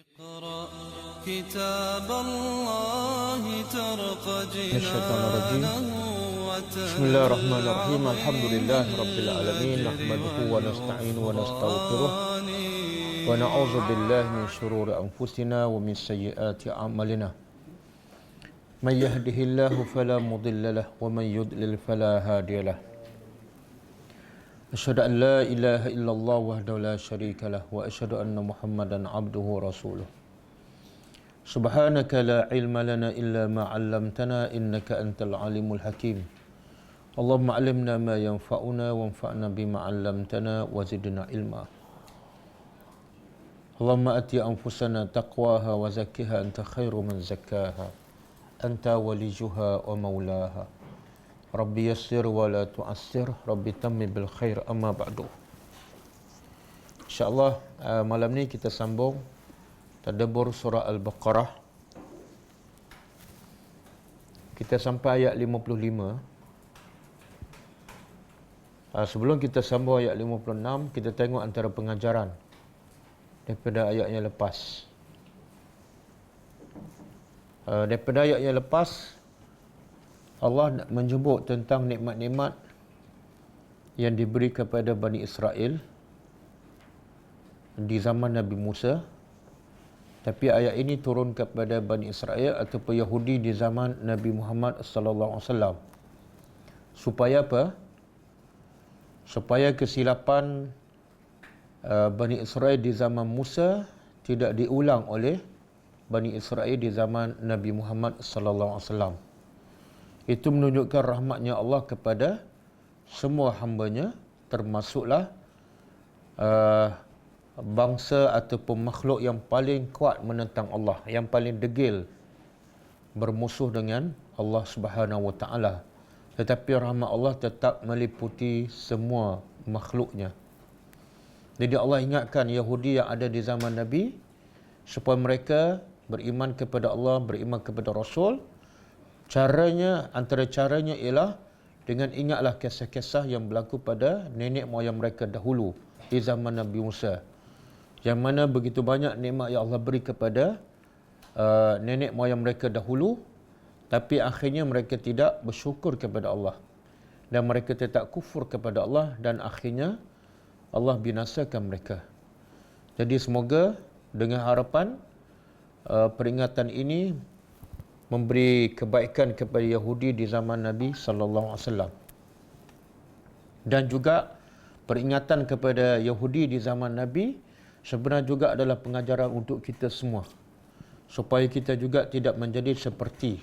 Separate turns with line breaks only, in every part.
اقرأ كتاب الله ترق
Bismillahirrahmanirrahim.
جنانه
Bismillahirrahmanirrahim. Alhamdulillahi rabbil alamin. Nahmaduhu wa nasta'inu wa nastaghfiruh. Wa na'udzu billahi min shururi anfusina wa min sayyiati a'malina. May yahdihillahu fala mudilla lahu wa man yudlil fala hadiya lahu. Asyhadu an la ilaha illallah wahdahu la syarika lahu wa asyhadu anna Muhammadan abduhu wa rasuluh. Subhanaka la ilma lana illa ma 'allamtana innaka antal alimul hakim. Allahumma 'allimna ma yanfa'una wanfa'na bima 'allamtana wa zidna ilma. Allahumma ati anfusana taqwaha wa zakkiha anta khairu man zakkaha. Anta walijuha wa maulaha. Rabbi yassir wa la tu'assir, Rabbi tammi bil khair, amma ba'du. InsyaAllah malam ni kita sambung tadabbur surah Al-Baqarah. Kita sampai ayat 55. Sebelum kita sambung ayat 56, kita tengok antara pengajaran daripada ayat yang lepas. Daripada ayat yang lepas, Allah menyebut tentang nikmat-nikmat yang diberi kepada Bani Israel di zaman Nabi Musa. Tapi ayat ini turun kepada Bani Israel ataupun Yahudi di zaman Nabi Muhammad sallallahu alaihi wasallam. Supaya apa? Supaya kesilapan Bani Israel di zaman Musa tidak diulang oleh Bani Israel di zaman Nabi Muhammad sallallahu alaihi wasallam. Itu menunjukkan rahmatnya Allah kepada semua hamba-Nya, termasuklah bangsa ataupun makhluk yang paling kuat menentang Allah, yang paling degil bermusuh dengan Allah Subhanahu wa taala. Tetapi rahmat Allah tetap meliputi semua makhluknya. Jadi Allah ingatkan Yahudi yang ada di zaman Nabi supaya mereka beriman kepada Allah, beriman kepada Rasul. Antara caranya ialah dengan ingatlah kisah-kisah yang berlaku pada nenek moyang mereka dahulu di zaman Nabi Musa. Yang mana begitu banyak nikmat yang Allah beri kepada nenek moyang mereka dahulu, tapi akhirnya mereka tidak bersyukur kepada Allah. Dan mereka tetap kufur kepada Allah dan akhirnya Allah binasakan mereka. Jadi semoga dengan harapan peringatan ini memberi kebaikan kepada Yahudi di zaman Nabi sallallahu alaihi wasallam. Dan juga peringatan kepada Yahudi di zaman Nabi sebenarnya juga adalah pengajaran untuk kita semua. Supaya kita juga tidak menjadi seperti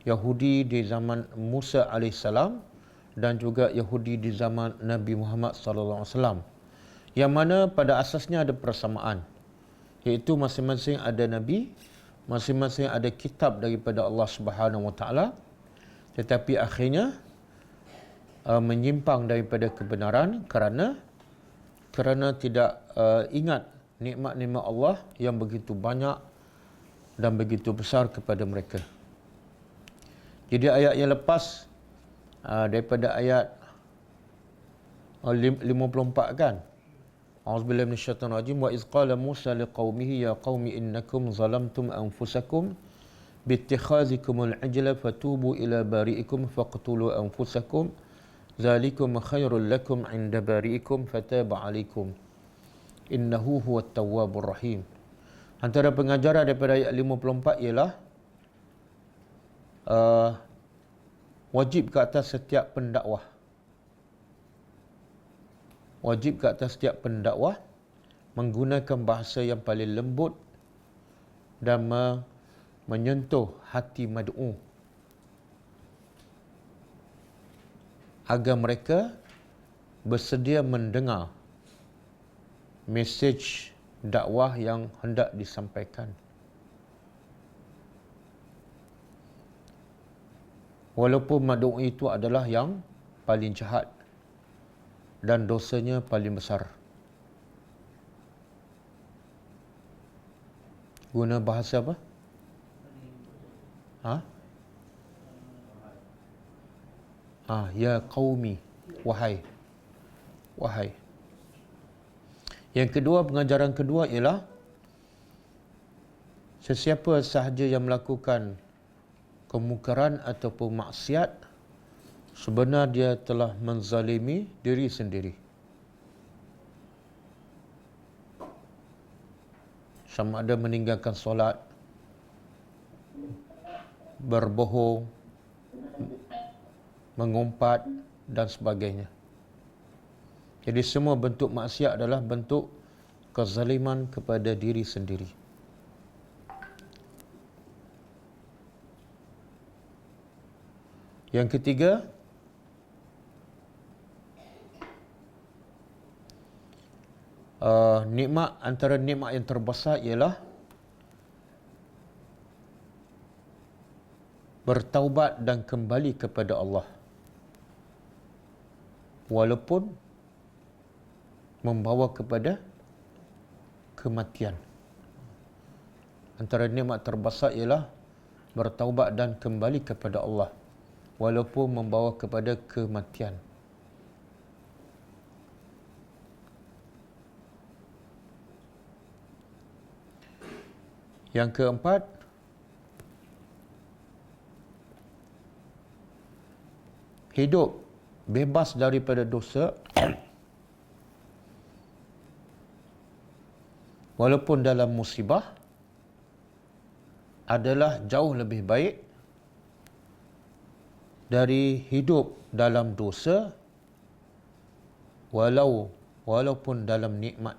Yahudi di zaman Musa alaihissalam dan juga Yahudi di zaman Nabi Muhammad sallallahu alaihi wasallam. Yang mana pada asasnya ada persamaan, iaitu masing-masing ada nabi, masing-masing ada kitab daripada Allah Subhanahu wa taala, tetapi akhirnya menyimpang daripada kebenaran kerana tidak ingat nikmat-nikmat Allah yang begitu banyak dan begitu besar kepada mereka. Jadi ayat yang lepas daripada ayat 54 kan, A'udzubillahi minasyaitonir rajim. Wa iz qala Musa liqaumihi ya qaumi innakum zalamtum anfusakum bittikhazikumul ajla fatubu ila bari'ikum faqtulu anfusakum zalikum khairul lakum 'inda bari'ikum fataba 'alaikum innahu huwat tawwabur rahim. Antara pengajaran daripada ayat 54 ialah wajib ke atas setiap pendakwah, wajib ke atas setiap pendakwah menggunakan bahasa yang paling lembut dan menyentuh hati mad'u agar mereka bersedia mendengar mesej dakwah yang hendak disampaikan. Walaupun mad'u itu adalah yang paling jahat dan dosanya paling besar. Guna bahasa apa? Ya qaumi, wahai. Yang kedua, pengajaran kedua ialah Sesiapa sahaja yang melakukan kemungkaran ataupun maksiat, sebenarnya dia telah menzalimi diri sendiri. Sama ada meninggalkan solat, berbohong, mengumpat dan sebagainya. Jadi semua bentuk maksiat adalah bentuk kezaliman kepada diri sendiri. Yang ketiga, antara nikmat yang terbesar ialah bertaubat dan kembali kepada Allah, walaupun membawa kepada kematian. Antara nikmat terbesar ialah bertaubat dan kembali kepada Allah, walaupun membawa kepada kematian. Yang keempat, hidup bebas daripada dosa walaupun dalam musibah adalah jauh lebih baik dari hidup dalam dosa walaupun dalam nikmat.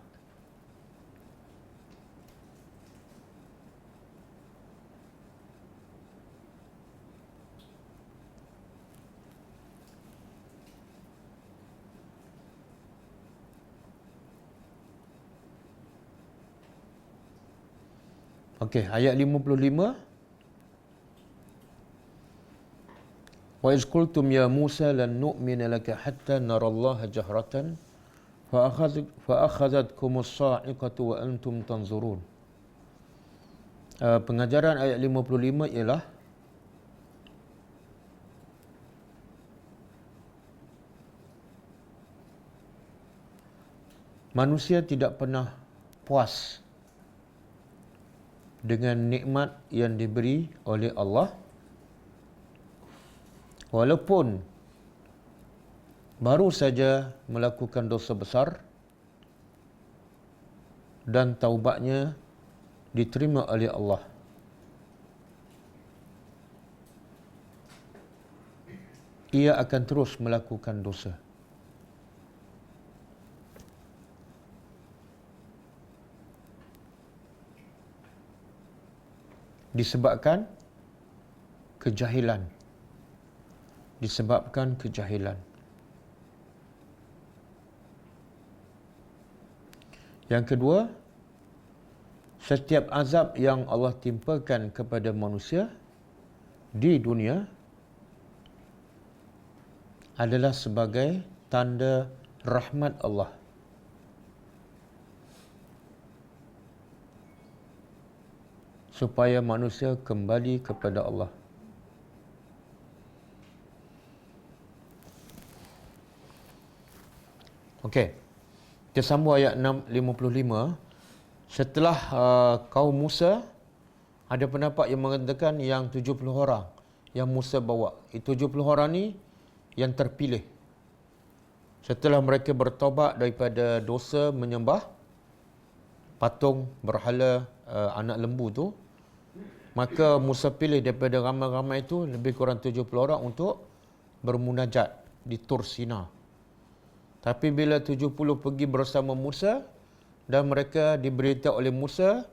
Okey, ayat 55. Wa iz qultum ya Musa lan nu'mina laka hatta narallaha jahratan fa akhadhatkumus sa'iqatu wa antum tanzurun. Pengajaran ayat 55 ialah manusia tidak pernah puas dengan nikmat yang diberi oleh Allah, walaupun baru saja melakukan dosa besar dan taubatnya diterima oleh Allah. Ia akan terus melakukan dosa. Disebabkan kejahilan. Yang kedua, setiap azab yang Allah timpakan kepada manusia di dunia adalah sebagai tanda rahmat Allah. Supaya manusia kembali kepada Allah. Okey. Kita sambung ayat 55. Setelah kaum Musa, ada pendapat yang mengatakan yang 70 orang yang Musa bawa. 70 orang ni yang terpilih. Setelah mereka bertaubat daripada dosa menyembah patung berhala anak lembu tu, maka Musa pilih daripada ramai-ramai itu lebih kurang 70 orang untuk bermunajat di Tur Sina. Tapi bila 70 pergi bersama Musa dan mereka diberitahu oleh Musa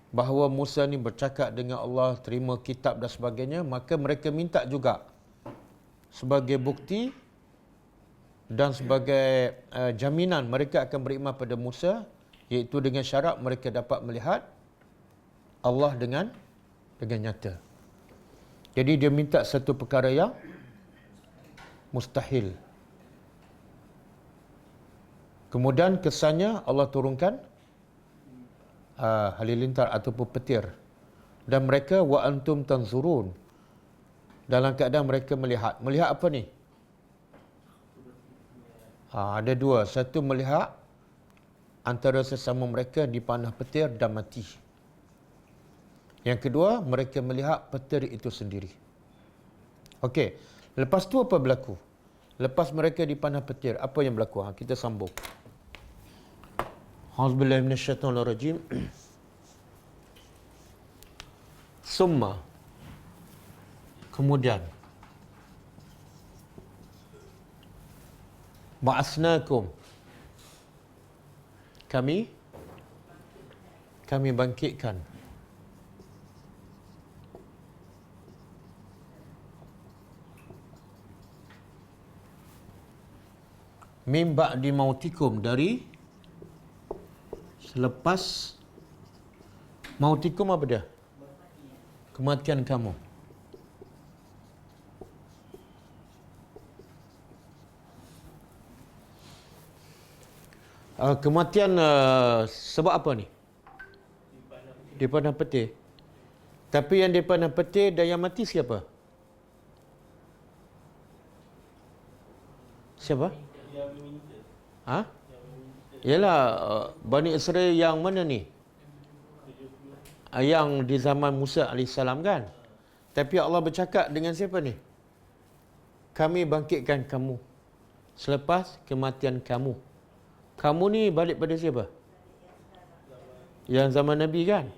bahawa Musa ni bercakap dengan Allah, terima kitab dan sebagainya, maka mereka minta juga sebagai bukti dan sebagai jaminan mereka akan beriman pada Musa, iaitu dengan syarat mereka dapat melihat Allah dengan nyata. Jadi dia minta satu perkara yang mustahil. Kemudian kesannya Allah turunkan halilintar ataupun petir. Dan mereka wa antum tanzurun. Dalam keadaan mereka melihat. Melihat apa ni? Ada dua. Satu melihat antara sesama mereka dipanah petir dan mati. Yang kedua, mereka melihat petir itu sendiri. Okey, lepas tu apa berlaku? Lepas mereka dipanah petir, apa yang berlaku? Kita sambung. Auzubillahi minasyaitonirrajim. Summa, kemudian, ba'asnakum, kami bangkitkan min ba'di mautikum, dari selepas mautikum. Apa dia? Kematian kamu. Kematian sebab apa ni? Dipanah petir. Tapi yang dipanah petir dan yang mati siapa? Siapa? Ha? Yalah, Bani Israel yang mana ni? Yang di zaman Musa AS kan? Tapi Allah bercakap dengan siapa ni? Kami bangkitkan kamu selepas kematian kamu. Kamu ni balik pada siapa? Yang zaman Nabi kan?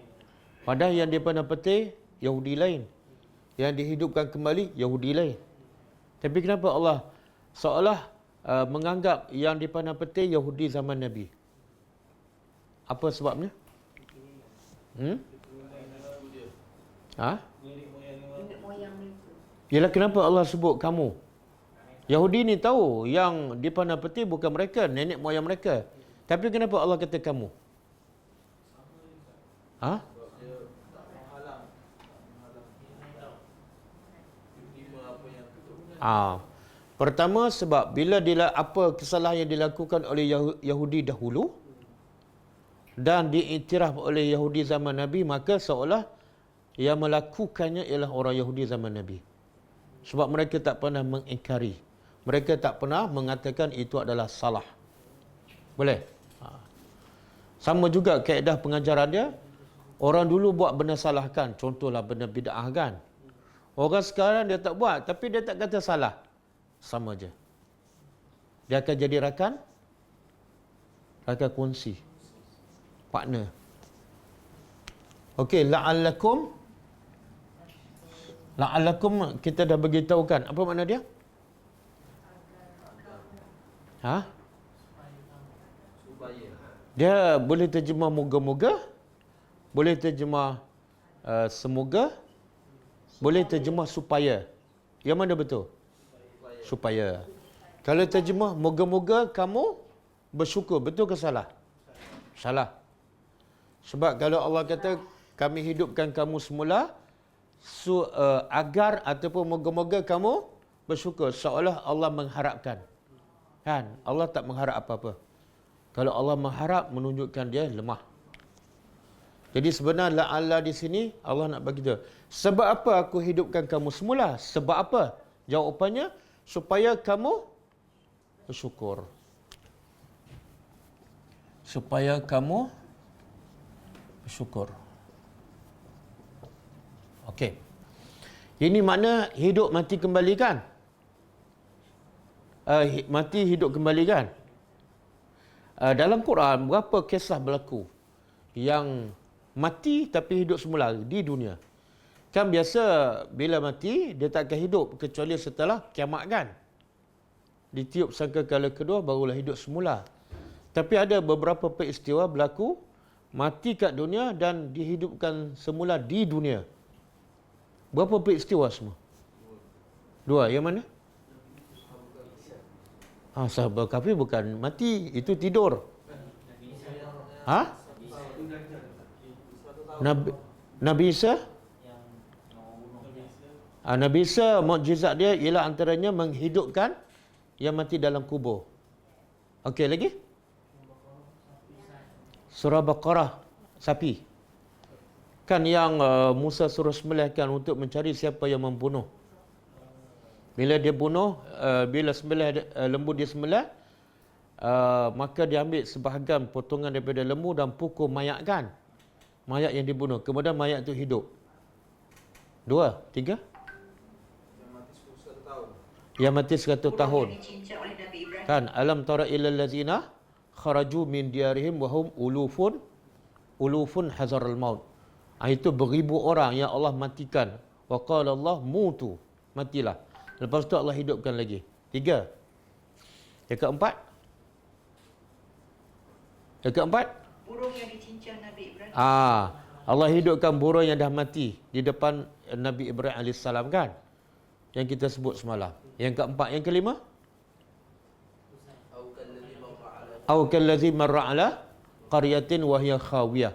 Padahal yang dipanah petir Yahudi lain, yang dihidupkan kembali Yahudi lain. Tapi kenapa Allah seolah menganggap yang dipanah petir Yahudi zaman Nabi? Apa sebabnya? Ialah kenapa Allah sebut kamu? Yahudi ni tahu yang dipanah petir bukan mereka, nenek moyang mereka. Tapi kenapa Allah kata kamu? Pertama, sebab bila apa kesalahan yang dilakukan oleh Yahudi dahulu dan diiktiraf oleh Yahudi zaman Nabi, maka seolah yang melakukannya ialah orang Yahudi zaman Nabi. Sebab mereka tak pernah mengingkari, mereka tak pernah mengatakan itu adalah salah. Boleh? Sama juga kaedah pengajaran dia. Orang dulu buat benda salah kan, contohlah benda bid'ah kan. Orang sekarang dia tak buat, tapi dia tak kata salah. Sama je. Dia akan jadi rakan kongsi, partner. Okey, la'allakum kita dah beritahu kan. Apa makna dia? Dia boleh terjemah moga-moga, boleh terjemah semoga, boleh terjemah supaya. Yang mana betul? Supaya. Kalau terjemah moga-moga kamu bersyukur, betul ke salah? Salah. Sebab kalau Allah kata kami hidupkan kamu semula agar ataupun moga-moga kamu bersyukur, seolah Allah mengharapkan. Kan? Allah tak mengharap apa-apa. Kalau Allah mengharap, menunjukkan dia lemah. Jadi sebenarnya la'alla di sini Allah nak bagi dia. Sebab apa aku hidupkan kamu semula? Sebab apa? Jawapannya supaya kamu bersyukur. Supaya kamu bersyukur. Okey. Ini makna hidup mati kembali kan? Mati hidup kembali kan? Dalam Quran berapa kisah berlaku yang mati tapi hidup semula di dunia. Kan biasa bila mati dia tak akan hidup kecuali setelah kiamat kan. Ditiup sangkakala kedua barulah hidup semula. Tapi ada beberapa peristiwa berlaku mati kat dunia dan dihidupkan semula di dunia. Berapa peristiwa semua? Dua. Yang mana? Sahabat kafir bukan mati, itu tidur. Nabi Isa? Nabi Isa, mukjizat dia ialah antaranya menghidupkan yang mati dalam kubur. Okey, lagi? Surah Baqarah, sapi. Kan yang Musa suruh sembelihkan untuk mencari siapa yang membunuh. Bila dia bunuh, bila sembelih lembu dia sembelih, maka dia ambil sebahagian potongan daripada lembu dan pukul mayat kan. Mayat yang dibunuh. Kemudian mayat itu hidup. 2, 3. Yang mati 100 tahun. Kan, alam tara ilal ladzina kharaju min diarihim wa hum ulufun hazaral maut. Itu beribu orang yang Allah matikan. Wa qala Allah mutu. Matilah. Lepas tu Allah hidupkan lagi. 3. Yang keempat. Yang keempat.
Burung yang dicincang Nabi Ibrahim.
Allah hidupkan burung yang dah mati di depan Nabi Ibrahim AS kan? Yang kita sebut semalam. Yang keempat. Yang kelima. Au kallazi marra ala qaryatin wa hiya khawiyah.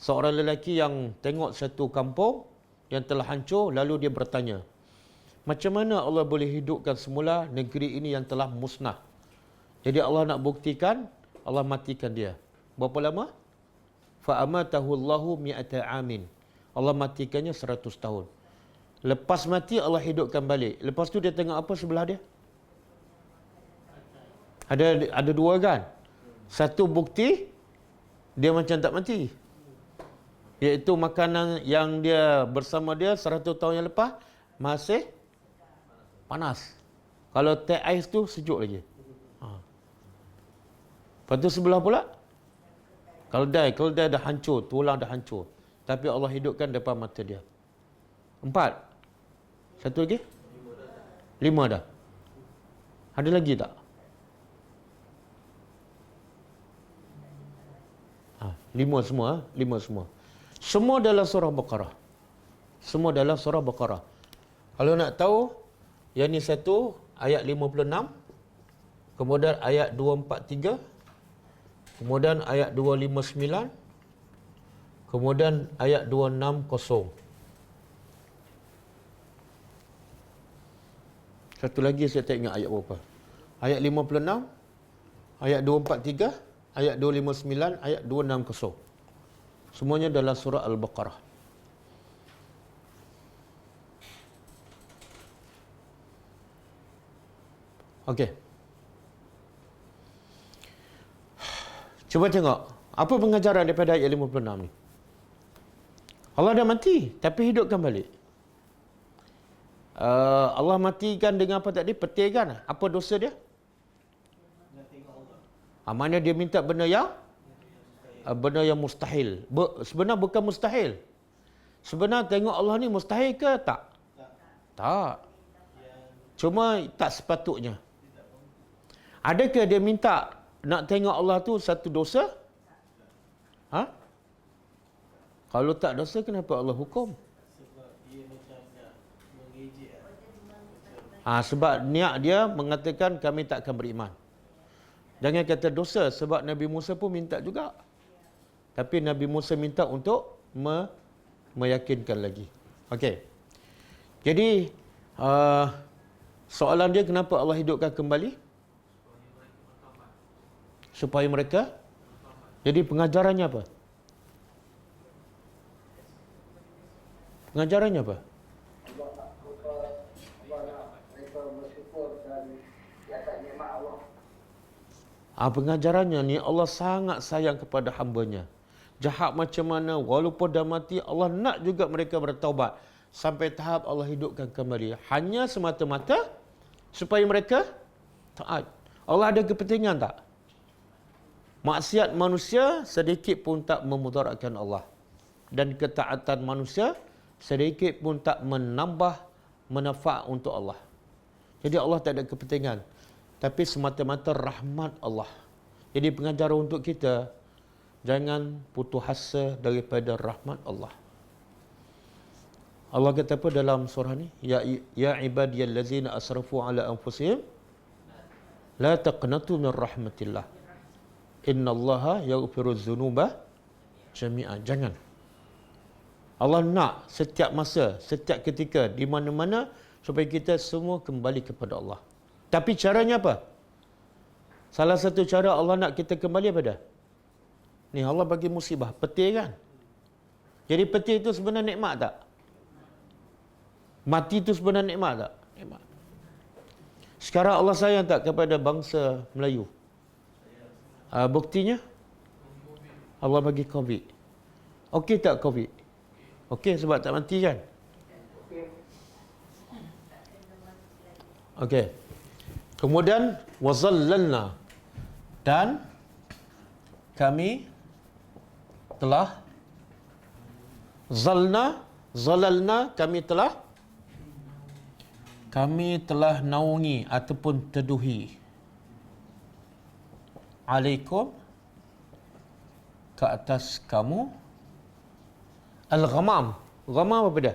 Seorang lelaki yang tengok satu kampung yang telah hancur, lalu dia bertanya, macam mana Allah boleh hidupkan semula negeri ini yang telah musnah? Jadi Allah nak buktikan, Allah matikan dia. Berapa lama? Fa amatahu Allahu mi'ata amin. Allah matikannya 100 tahun. Lepas mati Allah hidupkan balik. Lepas tu dia tengok apa sebelah dia? Ada 2 kan? Satu bukti dia macam tak mati. Iaitu makanan yang dia bersama dia 100 tahun yang lepas masih panas. Kalau teh ais tu sejuk lagi. Lepas tu sebelah pula keldai dah hancur, tulang dah hancur. Tapi Allah hidupkan depan mata dia. 4. Satu lagi? 5 dah. Ada lagi tak? 5 semua. 5 semua. Semua dalam surah Baqarah. Semua dalam surah Baqarah. Kalau nak tahu, yang ni satu, ayat 56. Kemudian ayat 243. Kemudian ayat 259. Kemudian ayat 260. Satu lagi saya tak ingat ayat berapa. Ayat 56, ayat 243, ayat 259, ayat 260. Semuanya dalam surah Al-Baqarah. Okey. Cuba tengok. Apa pengajaran daripada ayat 56 ni? Allah dah mati, tapi hidupkan balik. Allah matikan dengan apa tadi? Petir kan? Apa dosa dia? Mana dia minta benda yang mustahil. Sebenarnya bukan mustahil. Sebenarnya tengok Allah ni mustahil ke tak? Tak. Cuma tak sepatutnya. Adakah dia minta nak tengok Allah tu satu dosa? Kalau tak dosa, kenapa Allah hukum? Sebab niat dia mengatakan kami tak akan beriman. Jangan kata dosa, sebab Nabi Musa pun minta juga. Tapi Nabi Musa minta untuk meyakinkan lagi. Okey. Jadi, soalan dia kenapa Allah hidupkan kembali? Supaya mereka. Jadi pengajarannya apa? Pengajarannya apa? Pengajarannya ni Allah sangat sayang kepada hamba-Nya. Jahat macam mana, walaupun dah mati, Allah nak juga mereka bertaubat. Sampai tahap Allah hidupkan kembali. Hanya semata-mata supaya mereka taat. Allah ada kepentingan tak? Maksiat manusia sedikit pun tak memudaratkan Allah. Dan ketaatan manusia sedikit pun tak menambah manfaat untuk Allah. Jadi Allah tak ada kepentingan. Tapi semata-mata rahmat Allah. Jadi pengajaran untuk kita, jangan putus asa daripada rahmat Allah. Allah kata apa dalam surah ni? Ya ibadiyallazina asrafu ala anfusihim la taqnatu min rahmatillah. Innallaha yaghfiruz dzunuba jami'an. Jangan. Allah nak setiap masa, setiap ketika, di mana-mana supaya kita semua kembali kepada Allah. Tapi caranya apa? Salah satu cara Allah nak kita kembali pada ni, Allah bagi musibah, petir kan? Jadi petir itu sebenarnya nikmat tak? Mati itu sebenarnya nikmat tak? Nikmat. Sekarang Allah sayang tak kepada bangsa Melayu? Buktinya Allah bagi COVID. Okey tak COVID? Okey sebab tak mati kan? Okey. Kemudian wazallalna, dan kami telah zalalna kami telah naungi ataupun teduhi alaikum ke atas kamu al-ghamam. Ghamam apa dia?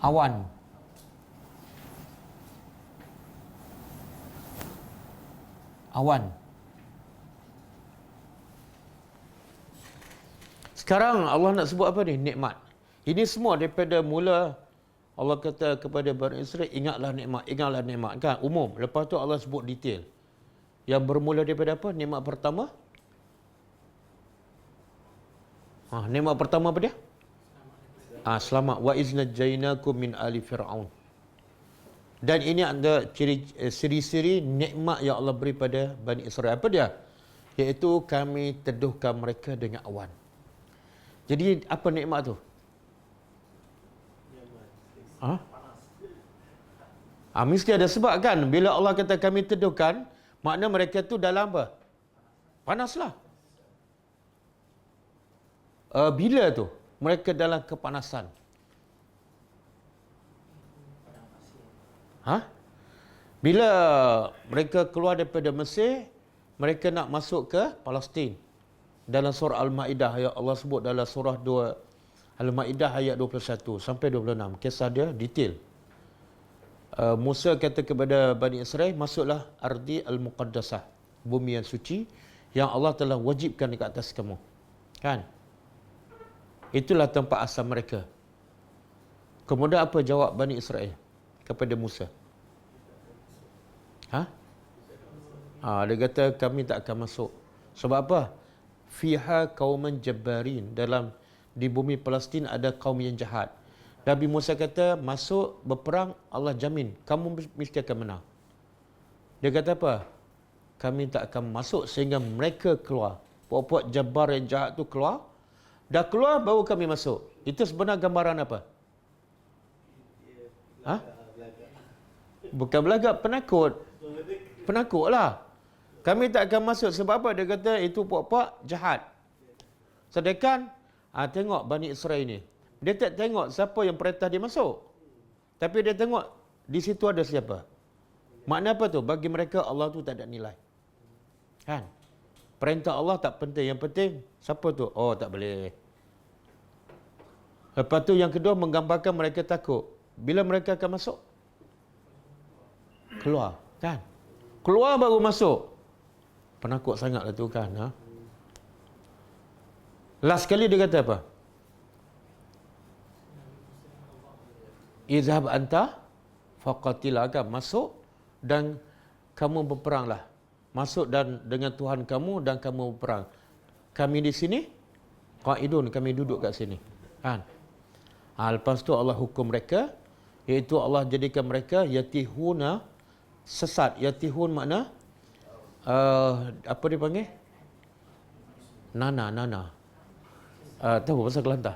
Awan. Awan. Sekarang Allah nak sebut apa ni? Nikmat. Ini semua daripada mula Allah kata kepada Bani Israel, ingatlah nikmat kan, umum. Lepas tu Allah sebut detail. Yang bermula daripada apa? Nikmat pertama. Nikmat pertama apa dia? Selamat. Wa iznajjainakum min ali fir'aun. Dan ini ada ciri-ciri nikmat yang Allah beri pada Bani Israel. Apa dia? Iaitu kami teduhkan mereka dengan awan. Jadi apa nikmat tu? Mesti ada sebab kan. Bila Allah kata kami teduhkan, makna mereka tu dalam apa? Panaslah. Bila tu? Mereka dalam kepanasan. Bila mereka keluar daripada Mesir, mereka nak masuk ke Palestin. Dalam surah Al-Ma'idah, yang Allah sebut dalam surah 2 Al-Ma'idah ayat 21 sampai 26. Kisah dia detail. Musa kata kepada Bani Israel, masuklah ardi al-muqaddasah, bumi yang suci yang Allah telah wajibkan dekat atas kamu. Kan? Itulah tempat asal mereka. Kemudian apa jawab Bani Israel kepada Musa? Dia kata kami tak akan masuk. Sebab apa? Fiha qauman jabbarin, dalam di bumi Palestin ada kaum yang jahat. Nabi Musa kata, masuk berperang, Allah jamin kamu mesti akan menang. Dia kata apa? Kami tak akan masuk sehingga mereka keluar. Puak-puak Jabbar yang jahat tu keluar. Dah keluar baru kami masuk. Itu sebenar gambaran apa? Bukan belagak, penakut. Penakutlah. Kami tak akan masuk sebab apa? Dia kata itu puak-puak jahat. Sedangkan tengok Bani Israel ni. Dia tak tengok siapa yang perintah dia masuk. Tapi dia tengok di situ ada siapa. Makna apa tu? Bagi mereka Allah tu tak ada nilai. Kan? Perintah Allah tak penting. Yang penting siapa tu? Oh, tak boleh. Lepas tu yang kedua menggambarkan mereka takut. Bila mereka akan masuk? Keluar. Kan? Keluar baru masuk. Penakut sangatlah tu kan. Last kali dia kata apa? Izhab anta faqatila, kan? Masuk dan kamu berperanglah. Masuk dan dengan Tuhan kamu dan kamu berperang. Kami di sini qaidun, kami duduk kat sini. Kan? Lepas tu Allah hukum mereka, iaitu Allah jadikan mereka yatihuna, sesat. Yatihun makna apa dia panggil? Nana. Tahu bahasa Kelantan?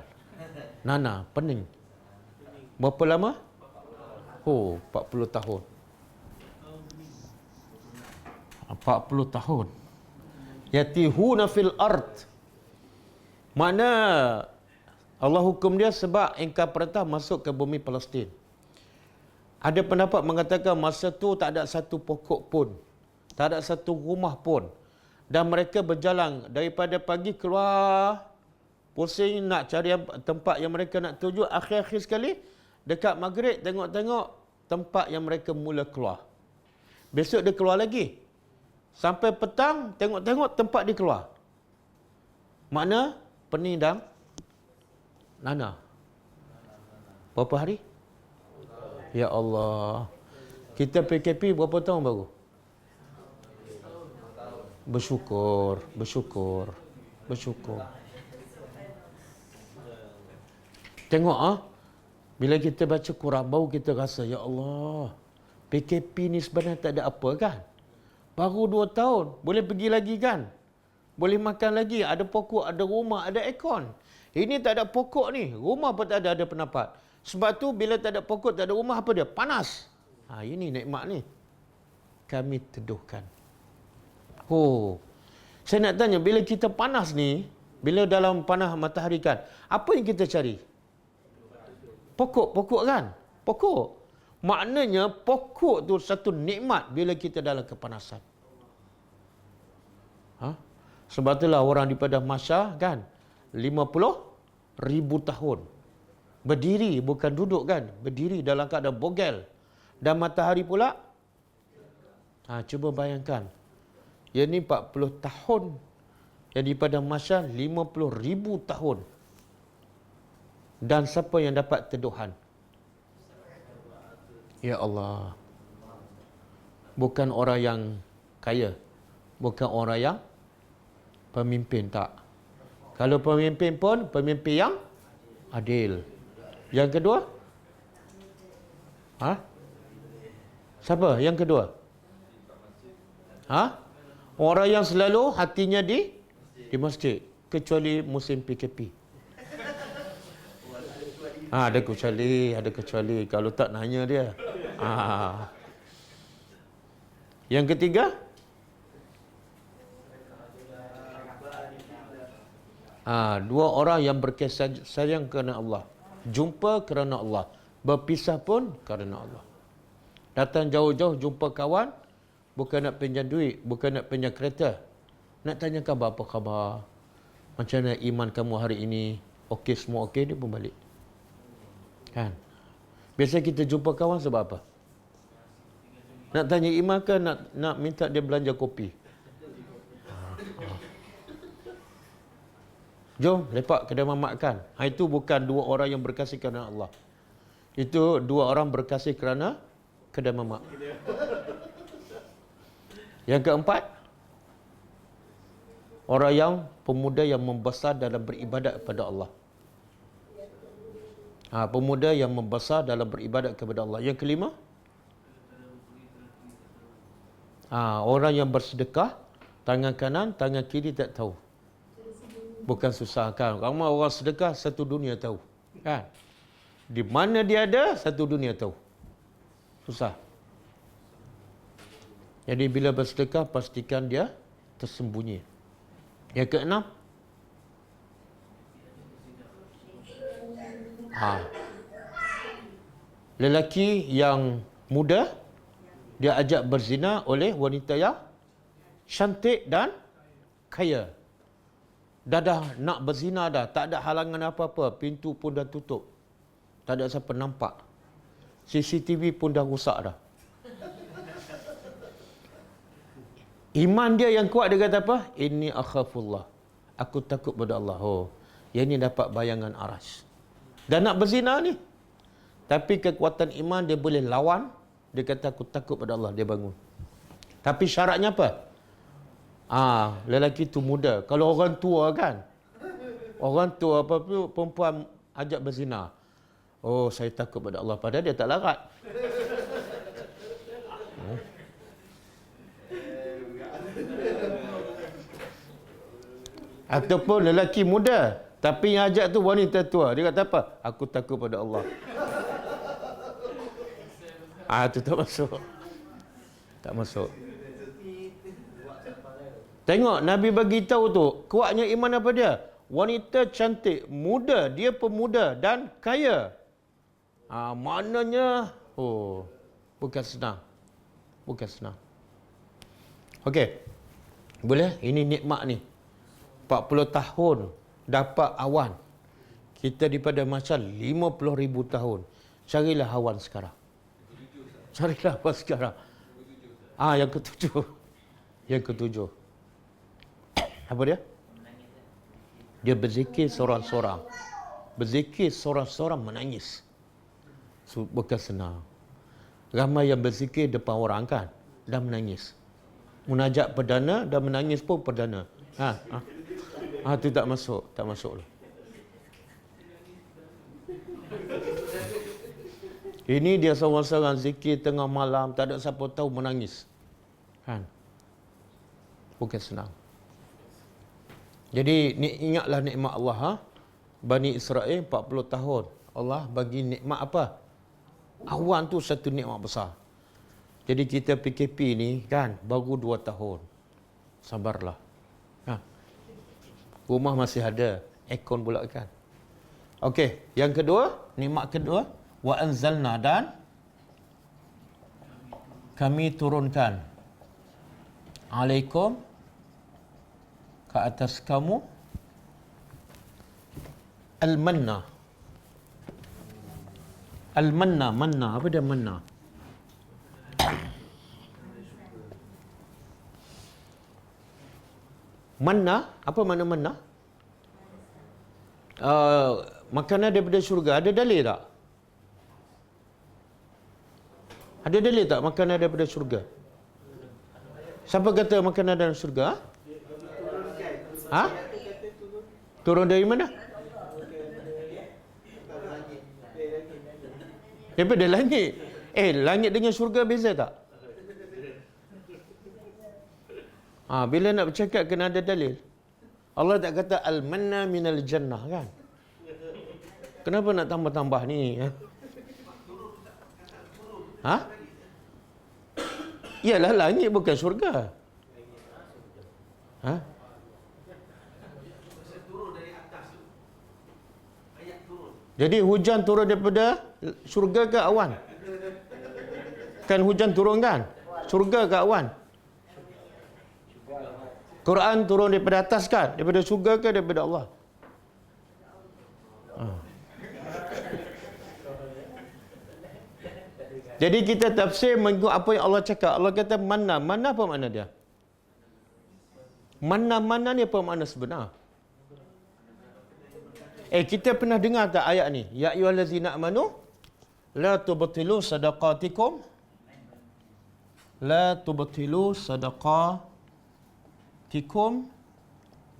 Nana, pening. Berapa lama? 40 tahun. 40 tahun. Yatihuna fil ard. Makna Allah hukum dia sebab engkau perintah masuk ke bumi Palestin. Ada pendapat mengatakan masa tu tak ada satu pokok pun. Tak ada satu rumah pun. Dan mereka berjalan daripada pagi keluar, pusing nak cari tempat yang mereka nak tuju. Akhir-akhir sekali, dekat maghrib tengok-tengok tempat yang mereka mula keluar. Besok dia keluar lagi. Sampai petang, tengok-tengok tempat dia keluar. Makna pening dan nana. Berapa hari? Ya Allah. Kita PKP berapa tahun baru? Bersyukur. Tengok bila kita baca Quran baru kita rasa, ya Allah, PKP ni sebenarnya tak ada apa kan? Baru 2 tahun, boleh pergi lagi kan? Boleh makan lagi. Ada pokok, ada rumah, ada aircon. Ini tak ada pokok ni. Rumah pun tak ada pendapat. Sebab tu bila tak ada pokok, tak ada rumah, apa dia? Panas. Ini nikmat ni. Kami teduhkan. Saya nak tanya, bila kita panas ni, bila dalam panas matahari kan, apa yang kita cari? Pokok kan? Pokok. Maknanya pokok tu satu nikmat bila kita dalam kepanasan. Sebab itulah orang di padang mahsyar kan 50,000 tahun berdiri, bukan duduk kan, berdiri dalam keadaan bogel. Dan matahari pula cuba bayangkan, yang ni 40 tahun, yang di padang mahsyar 50,000 tahun. Dan siapa yang dapat teduhan? Ya Allah. Bukan orang yang kaya, bukan orang yang pemimpin, tak. Kalau pemimpin pun pemimpin yang adil. Yang kedua? Siapa yang kedua? Orang yang selalu hatinya di masjid, kecuali musim PKP. Ada kecuali. Kalau tak nanya dia. Yang ketiga? Dua orang yang berkasih sayang kerana Allah. Jumpa kerana Allah. Berpisah pun kerana Allah. Datang jauh-jauh jumpa kawan, bukan nak pinjam duit, bukan nak pinjam kereta. Nak tanya khabar, apa khabar? Macam mana iman kamu hari ini? Okey, semua okey, dia pun balik. Kan? Biasa kita jumpa kawan sebab apa? Nak tanya iman ke nak minta dia belanja kopi? Jom lepak kedai mamak kan. Itu bukan dua orang yang berkasih kerana Allah. Itu dua orang berkasih kerana kedai mamak. Yang keempat, orang yang pemuda yang membesar dalam beribadat kepada Allah. Pemuda yang membesar dalam beribadat kepada Allah. Yang kelima, orang yang bersedekah, tangan kanan, tangan kiri tak tahu. Bukan susah kan. Ramai orang sedekah, satu dunia tahu. Kan? Di mana dia ada, satu dunia tahu. Susah. Jadi bila bersedekah, pastikan dia tersembunyi. Yang keenam, lelaki yang muda dia ajak berzina oleh wanita yang cantik dan kaya. Dah nak berzina dah, tak ada halangan apa-apa, pintu pun dah tutup. Tak ada siapa nampak. CCTV pun dah rusak dah. Iman dia yang kuat, dia kata apa? Inni akhafullah. Aku takut pada Allah. Yang ni dapat bayangan aras. Dan nak berzina ni. Tapi kekuatan iman dia boleh lawan. Dia kata aku takut pada Allah. Dia bangun. Tapi syaratnya apa? Lelaki tu muda. Kalau orang tua kan. Orang tua apa tu perempuan ajak berzina. Saya takut pada Allah. Padahal dia tak larat. Ataupun lelaki muda. Tapi yang ajak tu wanita tua. Dia kata apa? Aku takut pada Allah. Itu tak masuk. Tak masuk. Tengok, Nabi bagi tahu tu, kuatnya iman apa dia? Wanita cantik, muda, dia pemuda dan kaya. Maknanya, bukan senang. Bukan senang. Okey. Boleh? Ini nikmat ni. 40 tahun dapat awan. Kita di padang mahsyar 50,000 tahun. Carilah awan sekarang. Carilah awan sekarang. Yang ketujuh. Yang ketujuh. Apa dia? Dia berzikir seorang-seorang. Berzikir seorang-seorang menangis. Bukan senang. Ramai yang berzikir depan orang kan, dah menangis. Munajat perdana, dah menangis pun perdana. Itu tak masuk. Tak masuk. Ini dia seorang-seorang zikir tengah malam, tak ada siapa tahu menangis. Kan? Bukan senang. Jadi ingatlah nikmat Allah. Bani Israel 40 tahun. Allah bagi nikmat apa? Awan tu satu nikmat besar. Jadi kita PKP ni kan baru 2 tahun. Sabarlah. Ha. Rumah masih ada, aircon pula kan. Okey, yang kedua, nikmat kedua, wa anzalna, dan kami turunkan alaikum, ke atas kamu, al-manna. Al-manna, manna, apa dia manna? Manna, apa makna manna? Makanan daripada syurga. Ada dalil tak? Ada dalil tak makanan daripada syurga? Siapa kata makanan dalam syurga? Ha? Turun dari mana? Daripada langit. Langit dengan syurga beza tak? Bila nak bercakap kena ada dalil. Allah tak kata al-manna minal jannah kan? Kenapa nak tambah-tambah ni? Ha? Yalah, langit bukan syurga. Ha? Jadi hujan turun daripada syurga ke awan? Kan hujan turun kan? Syurga ke awan? Quran turun daripada atas kan? Daripada syurga ke daripada Allah? Jadi kita tafsir mengikut apa yang Allah cakap. Allah kata manna. Manna apa makna dia? Manna ni apa makna sebenar? Kita pernah dengar tak ayat ni? Ya ayyuhallazina amanu la tubtilu sadaqatikum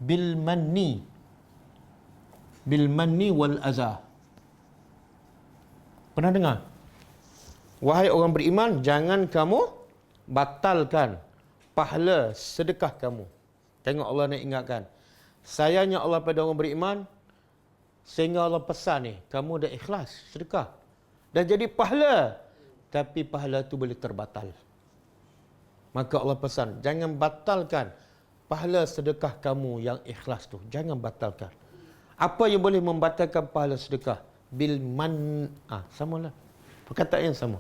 bil manni wal adha. Pernah dengar? Wahai orang beriman, jangan kamu batalkan pahala sedekah kamu. Tengok Allah nak ingatkan. Sayangnya Allah pada orang beriman, sehingga Allah pesan ni, kamu dah ikhlas sedekah, dah jadi pahala, tapi pahala tu boleh terbatal. Maka Allah pesan, jangan batalkan pahala sedekah kamu yang ikhlas tu. Jangan batalkan. Apa yang boleh membatalkan pahala sedekah? Bil man. Samalah. Perkataan yang sama.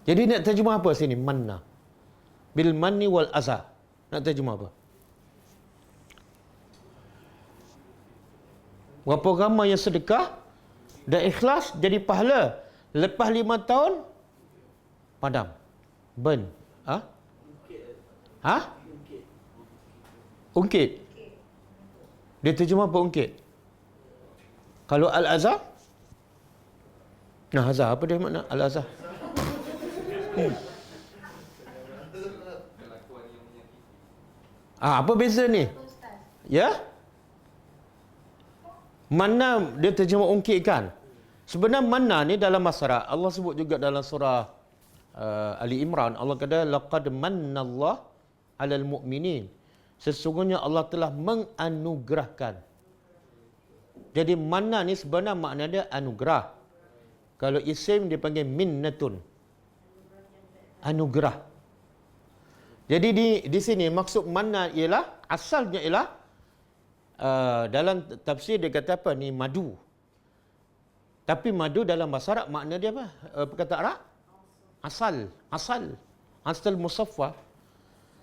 Jadi nak terjemah apa sini? Manna. Bil manni wal adha. Nak terjemah apa? Berapa ramai yang sedekah dah ikhlas jadi pahala, lepas 5 tahun padam, burn. Ungkit. Dia terjemah apa ungkit? Kalau al-azhar, azhar apa dia makna al-azhar? Apa beza ni? Ya? Manna dia terjemah ungkit kan? Sebenarnya manna ni dalam masyarakat Allah sebut juga dalam surah Ali Imran. Allah kata laqad mannallahu 'alal mu'minin. Sesungguhnya Allah telah menganugerahkan. Jadi manna ni sebenarnya makna dia anugerah. Kalau isim dia panggil minnatun. Anugerah. Jadi di sini maksud manna ialah, asalnya ialah dalam tafsir dia kata apa ni, madu. Tapi madu dalam bahasa Arab makna dia apa? Perkataan Arab? Asal musaffa.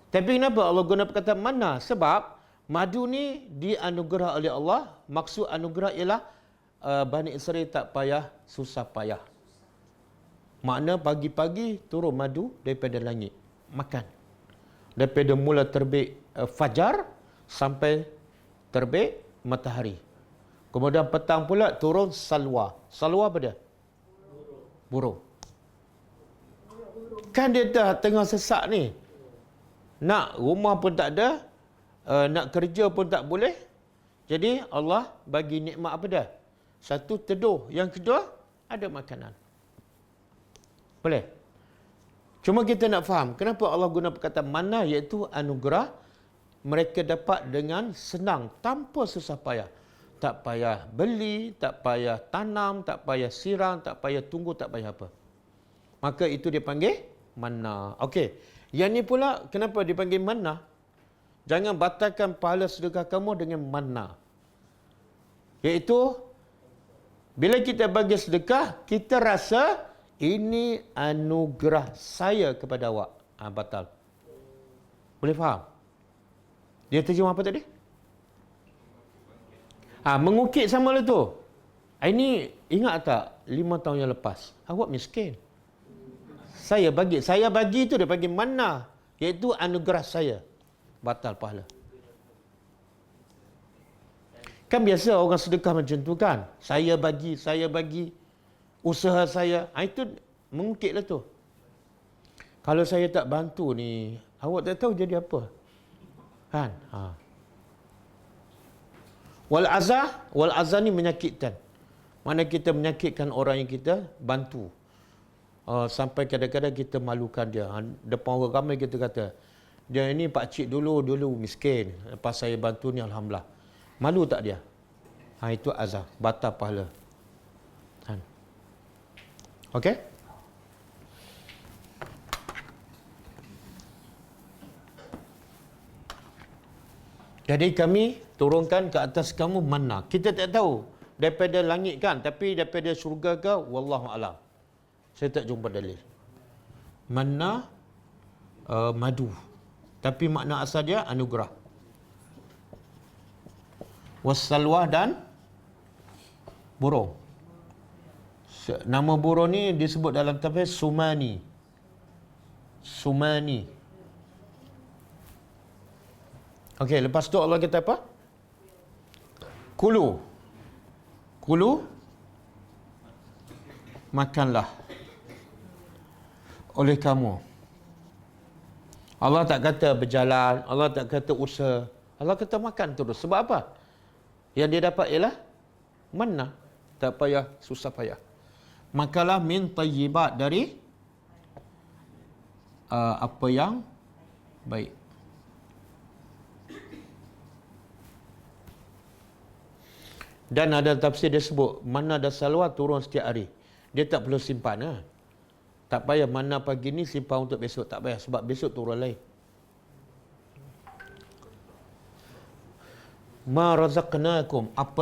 Tapi kenapa Allah guna perkataan manna? Sebab madu ni dianugerah oleh Allah. Maksud anugerah ialah Bani Israel tak payah, susah payah. Makna pagi-pagi turun madu daripada langit. Makan. Daripada mula terbit fajar sampai terbit matahari. Kemudian petang pula turun salwa. Salwa apa dia? Burung. Kan dia dah tengah sesak ni. Nak rumah pun tak ada, nak kerja pun tak boleh. Jadi Allah bagi nikmat apa dah? Satu, teduh. Yang kedua, ada makanan. Boleh? Cuma kita nak faham, kenapa Allah guna perkataan manna, iaitu anugerah. mereka dapat dengan senang, tanpa susah payah. Tak payah beli, tak payah tanam, tak payah siram, tak payah tunggu, tak payah apa. Maka itu dipanggil manna. Okey. Yang ni pula kenapa dipanggil manna? Jangan batalkan pahala sedekah kamu dengan manna. Iaitu bila kita bagi sedekah, kita rasa ini anugerah saya kepada awak. Batal. Boleh faham? Dia terjemah apa tadi? Mengukit sama lah tu. Ini ingat tak 5 tahun yang lepas, awak miskin. Saya bagi tu dia bagi mana? Iaitu anugerah saya. Batal pahala. Kan biasa orang sedekah macam tu kan. Saya bagi. Usaha saya. Itu mengukitlah tu. Kalau saya tak bantu ni, awak tak tahu jadi apa. Kan? Wal azah ni menyakitkan. Mana kita menyakitkan orang yang kita bantu. Sampai kadang-kadang kita malukan dia. Depan orang ramai kita kata, dia ini pakcik dulu miskin. Lepas saya bantu ni alhamdulillah. Malu tak dia? Itu azah. Batal pahala. Okey? Jadi kami turunkan ke atas kamu manna. Kita tak tahu daripada langit kan, tapi daripada syurga ke, wallahu alam. Saya tak jumpa dalil. Manna madu. Tapi makna asal dia anugerah. Wassalwah dan burung. Nama burung ni disebut dalam tafsir Sumani. Okey, lepas tu Allah kata apa? Kulu makanlah oleh kamu. Allah tak kata berjalan, Allah tak kata usaha. Allah kata makan terus. Sebab apa? Yang dia dapat ialah manna. Tak payah susah payah. Makalah min tayyibat dari apa yang baik. Dan ada tafsir dia sebut manna dan salwa turun setiap hari. Dia tak perlu simpan. Tak payah manna pagi ni simpan untuk besok. Tak payah sebab besok turun lain. Ma razaqnakum, apa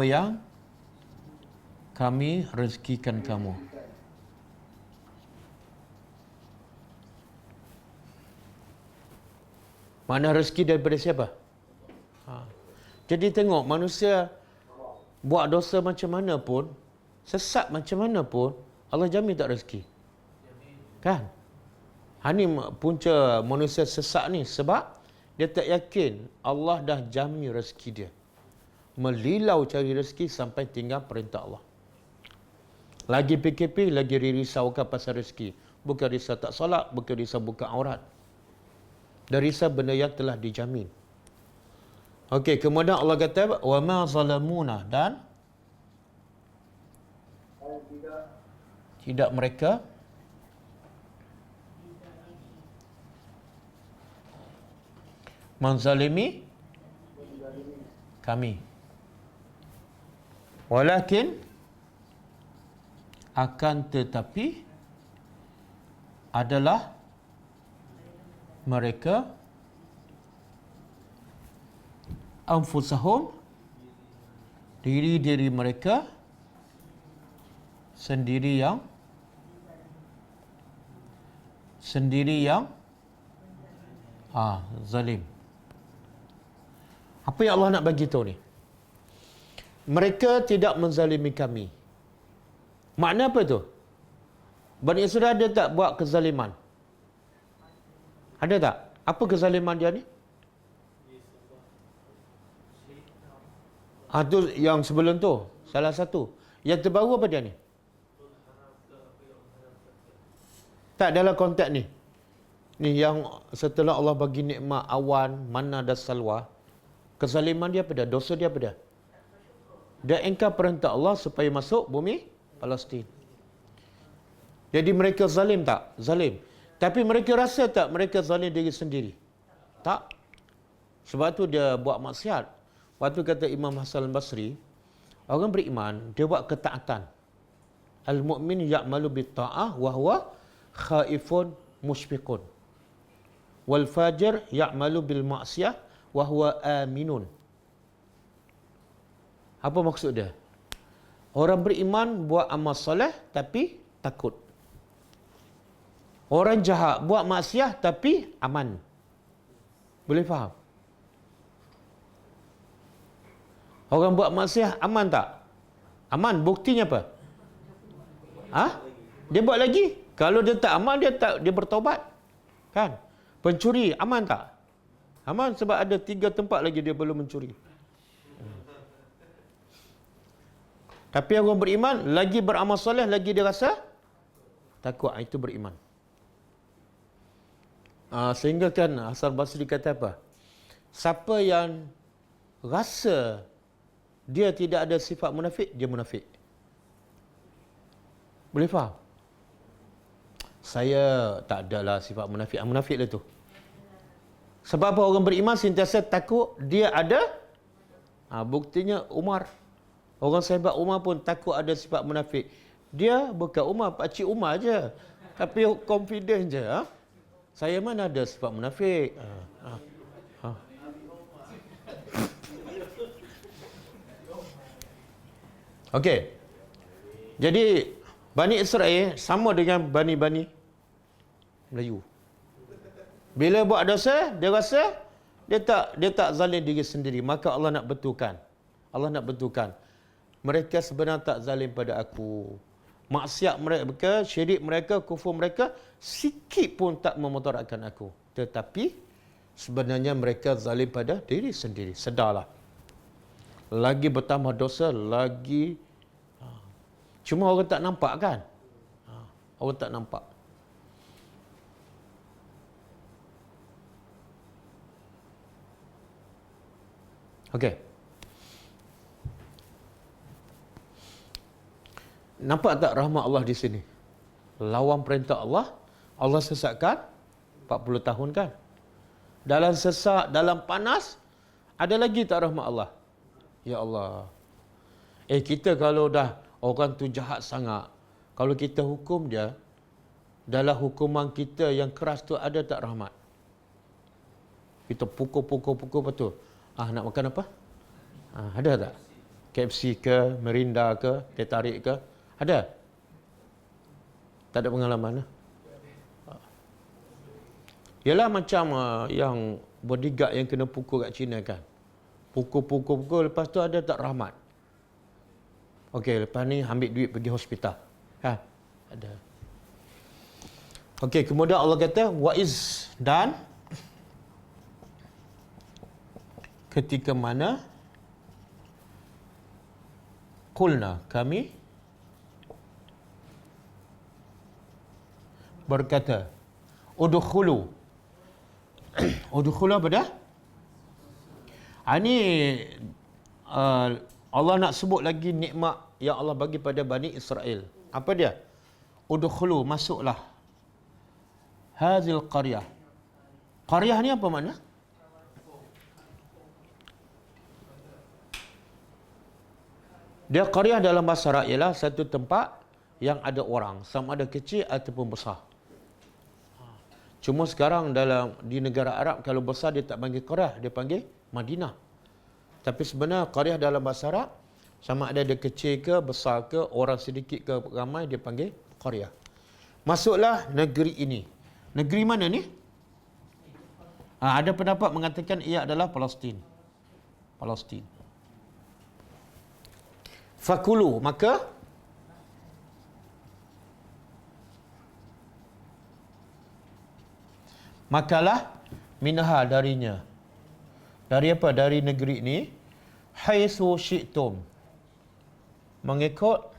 yang kami rezekikan kamu. Mana rezeki daripada siapa? Jadi tengok manusia buat dosa macam mana pun, sesat macam mana pun, Allah jamin tak rezeki. Kan? Ini punca manusia sesat ni sebab dia tak yakin Allah dah jamin rezeki dia. Melilau cari rezeki sampai tinggal perintah Allah. Lagi PKP, lagi risaukan pasal rezeki. Bukan risau tak solat, bukan risau buka aurat. Dan risau benda yang telah dijamin. Okey, kemudian Allah kata wa ma zalamuna, dan tidak mereka menzalimi kami. Walakin akan tetapi adalah mereka anfusahum, diri-diri mereka sendiri yang zalim. Apa yang Allah nak bagi tahu ni? Mereka tidak menzalimi kami. Makna apa tu? Bani Israel ada tak buat kezaliman? Ada tak? Apa kezaliman dia ni? Tu yang sebelum tu. Salah satu. Yang terbaru apa dia ni? Tak, dalam konteks ni. Ni yang setelah Allah bagi nikmat awan, manna dan salwa. Kezaliman dia apa dia? Dosa dia apa dia? Dia engkar perintah Allah supaya masuk bumi Palestin. Jadi mereka zalim tak? Zalim. Tapi mereka rasa tak mereka zalim diri sendiri? Tak. Sebab tu dia buat maksiat. Waktu kata Imam Hasan al-Basri, orang beriman, dia buat ketaatan. Al-mu'min ya'malu bit-ta'ah wa huwa khaifun mushfiqun. Wal fajir ya'malu bil ma'siyah wa huwa aminun. Apa maksud dia? Orang beriman buat amal soleh tapi takut. Orang jahat buat maksiat tapi aman. Boleh faham? Orang buat maksiat aman tak? Aman. Buktinya apa? Dia buat lagi. Kalau dia tak aman, dia bertaubat. Kan? Pencuri aman tak? Aman sebab ada 3 tempat lagi dia belum mencuri. Tapi orang beriman lagi beramal soleh, lagi dia rasa takut. Itu beriman. Sehingga kan Hasan Basri kata apa? Siapa yang rasa dia tidak ada sifat munafik, dia munafik. Boleh faham? Saya tak adalah sifat munafik. Munafik lah tu. Sebab apa? Orang beriman sentiasa takut dia ada. Buktinya Umar. Orang sahabat Umar pun takut ada sifat munafik. Dia bukan Umar, Pakcik Umar je. Tapi confident je. Saya mana ada sifat munafik. Okey. Jadi Bani Israel sama dengan Bani Melayu. Bila buat dosa, dia rasa dia tak zalim diri sendiri, maka Allah nak betulkan. Mereka sebenarnya tak zalim pada aku. Maksiat mereka, syirik mereka, kufur mereka sikit pun tak memudaratkan aku. Tetapi sebenarnya mereka zalim pada diri sendiri. Sedarlah. Lagi bertambah dosa, lagi cuma orang tak nampak kan? Orang tak nampak. Okey. Nampak tak rahmat Allah di sini? Lawan perintah Allah, Allah sesatkan 40 tahun kan? Dalam sesak, dalam panas, ada lagi tak rahmat Allah? Ya Allah. Kita kalau dah orang tu jahat sangat, kalau kita hukum dia, dalam hukuman kita yang keras tu ada tak rahmat? Kita pukul betul. Nak makan apa? Ada tak? KFC ke, Merinda ke, teh tarik ke? Ada? Tak ada pengalaman? Yalah macam yang bodyguard yang kena pukul kat China kan? Pukul, lepas tu ada tak rahmat? Okey, lepas ni ambil duit pergi hospital. Ada. Okey, kemudian Allah kata, wa'iz, dan ketika mana qulna, kami berkata, udkhulu. Udkhulu apa dah? Ini Allah nak sebut lagi nikmat yang Allah bagi pada Bani Israel. Apa dia? Udkhulu, masuklah. Hazil qaryah. Qaryah ni apa makna? Dia qaryah dalam bahasa Arab ialah satu tempat yang ada orang, sama ada kecil ataupun besar. Cuma sekarang di negara Arab kalau besar dia tak panggil qaryah, dia panggil Madinah. Tapi sebenarnya qaryah dalam bahasa Arab sama ada dia kecil ke, besar ke, orang sedikit ke ramai, dia panggil qaryah. Masuklah negeri ini. Negeri mana ni? Ada pendapat mengatakan ia adalah Palestin. Fakulu, maka makalah minha, darinya. Dari apa? Dari negeri ini. Haitsu syi'tum, mengikut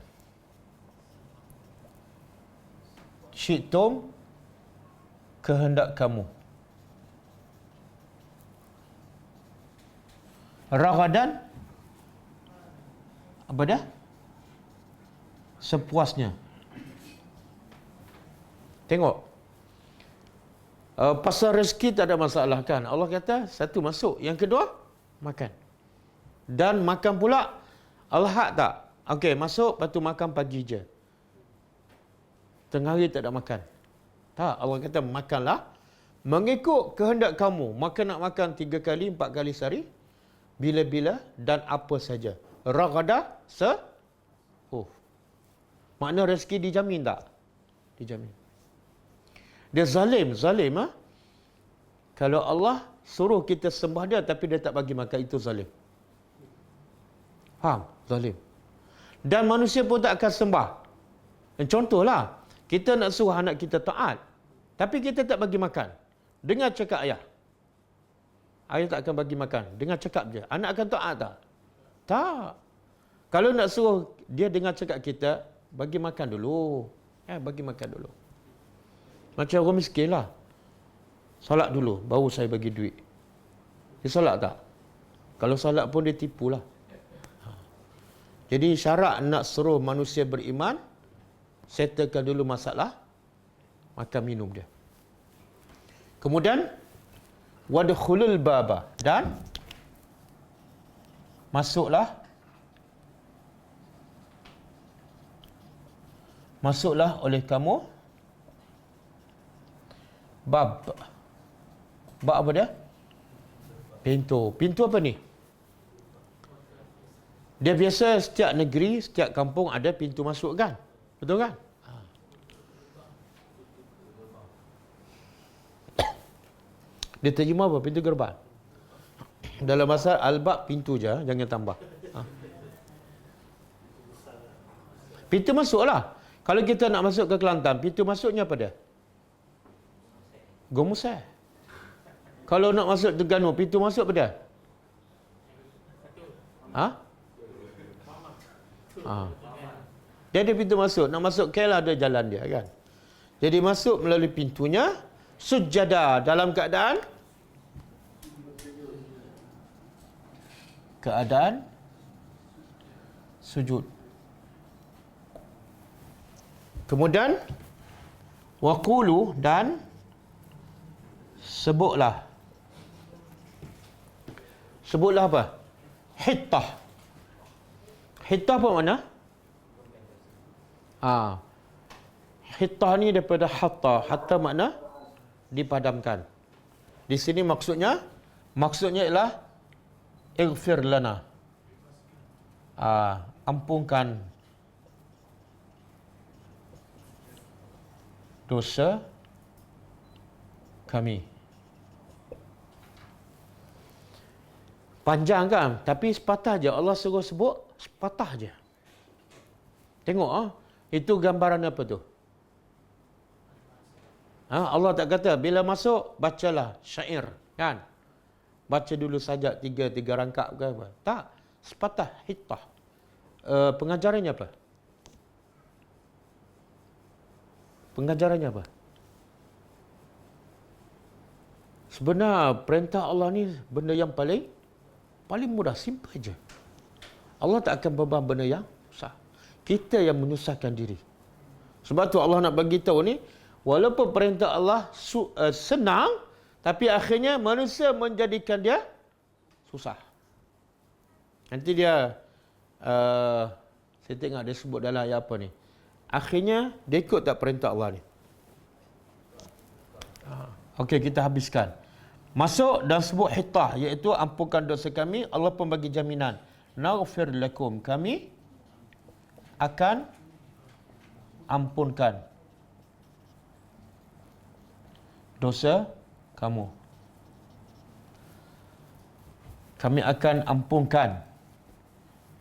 syi'tum, kehendak kamu. Ragadan, apa dah? Sepuasnya. Tengok. Pasal rezeki tak ada masalah kan. Allah kata satu masuk, yang kedua makan. Dan makan pula al-had tak? Okey, masuk lepas tu makan pagi je. Tengah hari tak ada makan. Tak, Allah kata makanlah mengikut kehendak kamu. Nak makan 3 kali, 4 kali sehari. Bila-bila dan apa saja. Raghadah Makna rezeki dijamin tak? Dijamin. Dia zalim. Kalau Allah suruh kita sembah dia tapi dia tak bagi makan, itu zalim. Faham? Zalim. Dan manusia pun tak akan sembah. Contohlah, kita nak suruh anak kita taat, tapi kita tak bagi makan. Dengar cakap ayah. Ayah tak akan bagi makan. Dengar cakap je. Anak akan taat tak? Tak. Kalau nak suruh dia dengar cakap kita, bagi makan dulu. Bagi makan dulu. Macam orang miskin lah. Solat dulu, baru saya bagi duit. Dia solat tak? Kalau solat pun dia tipu lah. Jadi syarat nak suruh manusia beriman, settlekan dulu masalah makan minum dia. Kemudian wadkhulul baba, dan masuklah oleh kamu bab apa dia? Pintu apa ni? Dia biasa setiap negeri, setiap kampung ada pintu masuk kan? Betul kan? Dia terjemah apa? Pintu gerbang. Dalam bahasa al-bab, pintu je, jangan tambah. Pintu masuklah. Kalau kita nak masuk ke Kelantan, pintu masuknya apa dia? Gomusai. Kalau nak masuk Terengganu, pintu masuk apa dia? Dia ada pintu masuk. Nak masuk KL ada jalan dia kan. Jadi masuk melalui pintunya, sujada dalam keadaan sujud. Kemudian waqulu, dan sebutlah apa? Hittah apa makna? Hittah ni daripada hatta makna dipadamkan. Di sini maksudnya ialah ighfir lana, ampunkan dosa kami. Panjang kan? Tapi sepatah je. Allah suruh sebut sepatah je. Tengok itu gambaran apa tu? Allah tak kata bila masuk bacalah syair kan? Baca dulu saja tiga rangkap ke apa? Tak. Sepatah hittah. Pengajarannya apa? Sebenarnya perintah Allah ni benda yang paling mudah, simple je. Allah tak akan beban benda yang susah. Kita yang menyusahkan diri. Sebab tu Allah nak bagi tahu ni, walaupun perintah Allah senang, tapi akhirnya manusia menjadikan dia susah. Nanti dia saya tengok dia sebut dalam ayat apa ni. Akhirnya dia ikut tak perintah Allah ni. Okey, kita habiskan. Masuk dan sebut hittah, iaitu ampunkan dosa kami. Allah pun bagi jaminan. Naghfir lakum, kami akan ampunkan dosa kamu. Kami akan ampunkan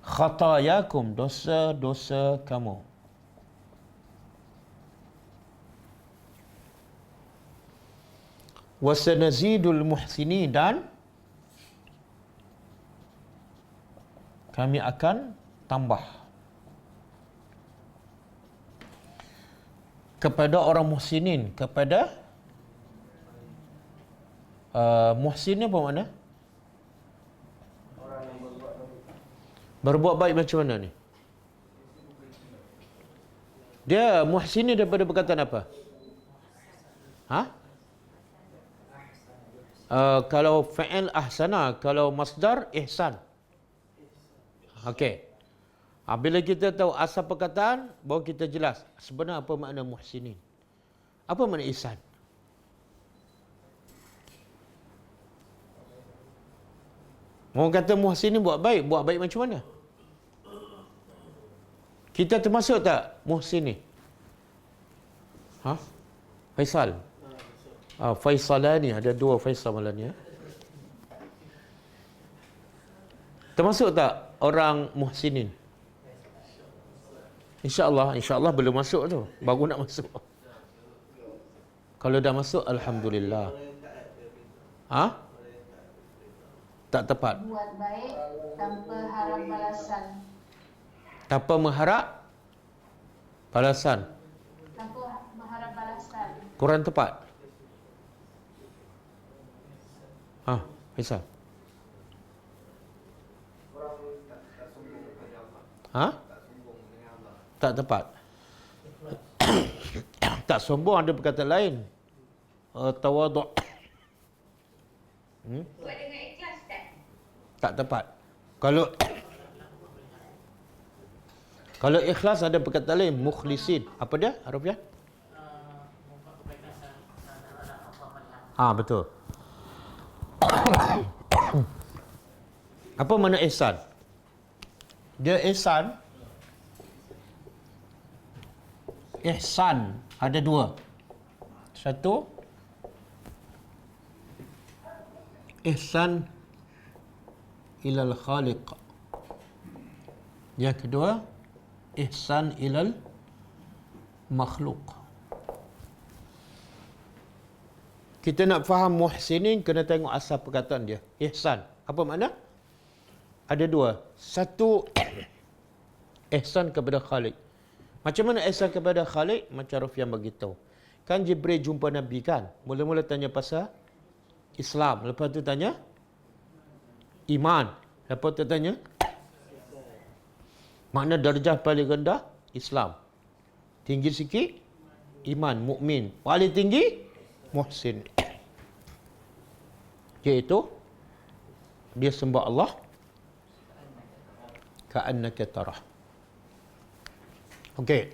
khatayakum, dosa-dosa kamu. Wasanazidul muhsini, dan kami akan tambah kepada orang muhsinin. Kepada muhsin apa makna? Berbuat baik macam mana ni? Dia muhsin ni daripada perkataan apa? Kalau fa'il ahsana, kalau masdar ihsan. Okey. Bila kita tahu asal perkataan, baru kita jelas sebenarnya apa makna muhsinin. Apa makna ihsan? Orang kata muhsinin buat baik macam mana? Kita termasuk tak muhsin ni? Faisal? Faisalani, ada dua Faisal malam ni. Termasuk tak orang muhsinin? InsyaAllah belum masuk tu. Baru nak masuk. Kalau dah masuk, Alhamdulillah. Tak tepat.
Buat baik tanpa harap balasan.
Tanpa mengharap balasan.
Tanpa mengharap balasan.
Kurang tepat. Faisal. Tak tepat. Tak sombong, ada perkataan lain. Tawaduk.
Buat dengan ikhlas tak?
Tak tepat. Kalau ikhlas ada perkataan lain, mukhlisin. Apa dia? Harafiah? Betul. Apa makna ihsan? Dia ihsan ada dua. Satu, ihsan ilal khaliq. Yang kedua, ihsan ilal makhluk. Kita nak faham muhsinin, kena tengok asal perkataan dia. Ihsan. Apa makna? Ada dua. Satu, ihsan kepada Khalik. Macam mana ihsan kepada Khalik? Macam Rafian beritahu. Kan Jibril jumpa Nabi kan? Mula-mula tanya pasal Islam. Lepas tu tanya iman. Lepas tu tanya makna darjah paling rendah Islam. Tinggi sikit iman, mukmin. Paling tinggi muhsin. Iaitu dia sembah Allah ka'annaka tarah. Okey.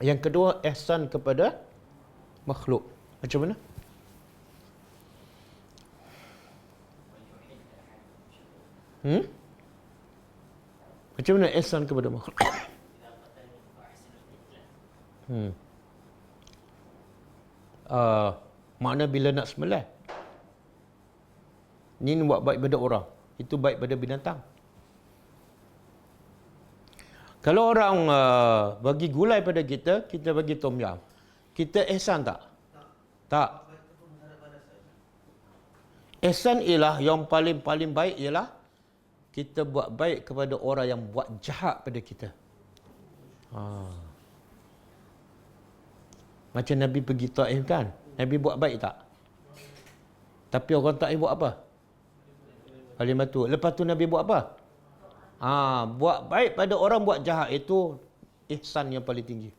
Yang kedua, ihsan kepada makhluk. Macam mana? Macam mana ihsan kepada makhluk? Makna bila nak sembelih, ni buat baik pada orang, itu baik pada binatang. Kalau orang bagi gulai pada kita, kita bagi tom yam, kita ihsan tak? Tak. Ihsan ialah yang paling baik ialah kita buat baik kepada orang yang buat jahat pada kita. Macam Nabi pergi Taif kan? Nabi buat baik tak? Tapi orang Taif buat apa? Paling batu. Lepas tu Nabi buat apa? Buat baik pada orang buat jahat, itu ihsan yang paling tinggi.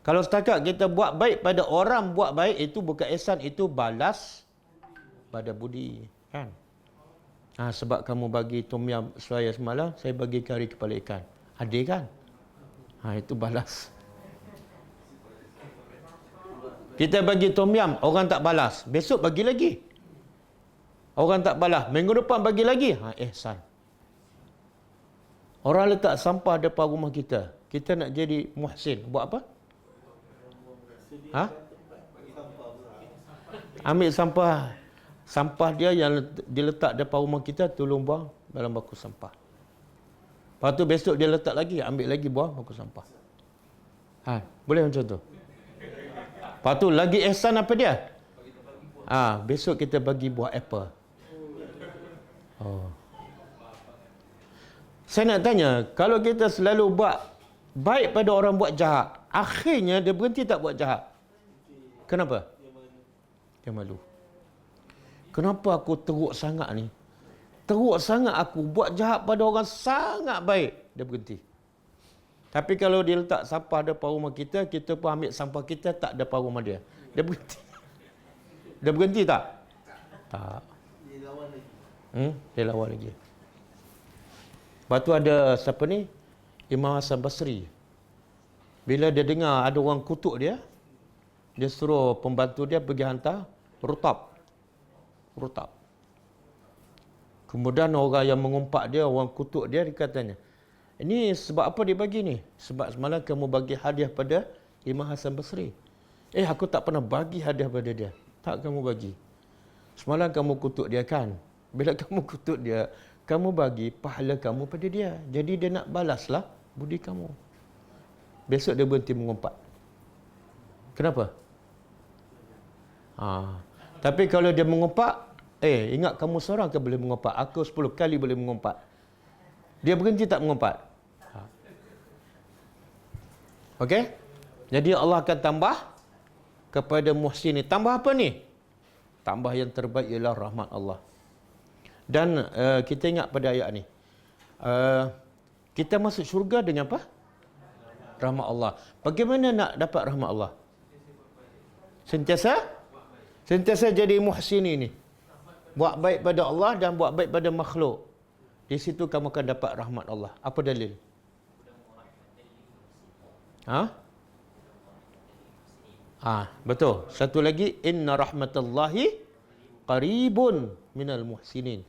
Kalau setakat kita buat baik pada orang buat baik, itu bukan ihsan, itu balas pada budi, kan? Sebab kamu bagi tom yam saya semalam, saya bagi kari kepala ikan. Adil kan? Itu balas. Kita bagi tom yam, orang tak balas, besok bagi lagi. Orang tak balas, minggu depan bagi lagi. Ihsan. Orang letak sampah depan rumah kita, kita nak jadi muhsin, buat apa? Ambil sampah dia yang diletak depan rumah kita, tolong buang dalam baku sampah. Lepas tu besok dia letak lagi, ambil lagi buang baku sampah. Boleh macam tu? Lepas tu lagi ihsan apa dia? Besok kita bagi buah apple. Saya nak tanya, kalau kita selalu buat baik pada orang buat jahat, akhirnya dia berhenti tak buat jahat? Kenapa? Dia malu. Kenapa aku teruk sangat ni? Teruk sangat aku buat jahat pada orang sangat baik. Dia berhenti. Tapi kalau dia letak sampah depan rumah kita, kita pun ambil sampah kita tak depan rumah dia. Dia berhenti. Dah berhenti tak? Tak. Dia lawan lagi. Lepas tu ada siapa ni? Imam Hasan Basri. Bila dia dengar ada orang kutuk dia, dia suruh pembantu dia pergi hantar rutab. Kemudian orang yang mengumpat dia, orang kutuk dia, dia katanya, ini sebab apa dia bagi ni? Sebab semalam kamu bagi hadiah pada Imam Hasan Basri. Aku tak pernah bagi hadiah pada dia. Tak kamu bagi. Semalam kamu kutuk dia kan? Bila kamu kutuk dia, kamu bagi pahala kamu pada dia. Jadi dia nak balaslah budi kamu. Besok dia berhenti mengumpat. Kenapa? Tapi kalau dia mengumpat, ingat kamu seorang ke boleh mengumpat? Aku 10 kali boleh mengumpat. Dia berhenti tak mengumpat? Okey? Jadi Allah akan tambah kepada muhsin ni. Tambah apa ni? Tambah yang terbaik ialah rahmat Allah. Dan kita ingat pada ayat ni. Kita masuk syurga dengan apa? Rahmat Allah. Bagaimana nak dapat rahmat Allah? Sentiasa jadi muhsin ini. Buat baik pada Allah dan buat baik pada makhluk. Di situ kamu akan dapat rahmat Allah. Apa dalil? Betul. Satu lagi, inna rahmatallahi qaribun minal muhsinin.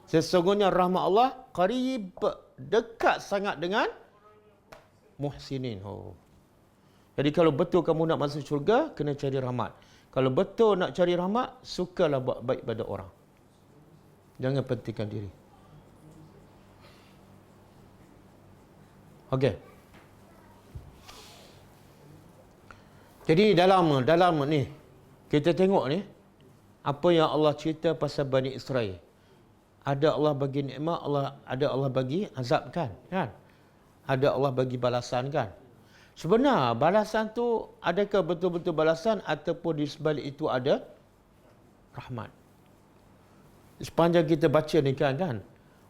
Sesungguhnya rahmat Allah qarib, dekat sangat dengan muhsinin. Jadi kalau betul kamu nak masuk syurga, kena cari rahmat. Kalau betul nak cari rahmat, sukalah buat baik pada orang. Jangan pentingkan diri. Okey. Jadi dalam ni kita tengok ni apa yang Allah cerita pasal Bani Israel. Ada Allah bagi nikmat, ada Allah bagi azab kan? Ada Allah bagi balasan kan? Sebenar balasan tu adakah betul-betul balasan ataupun di sebalik itu ada rahmat? Sepanjang kita baca ni kan,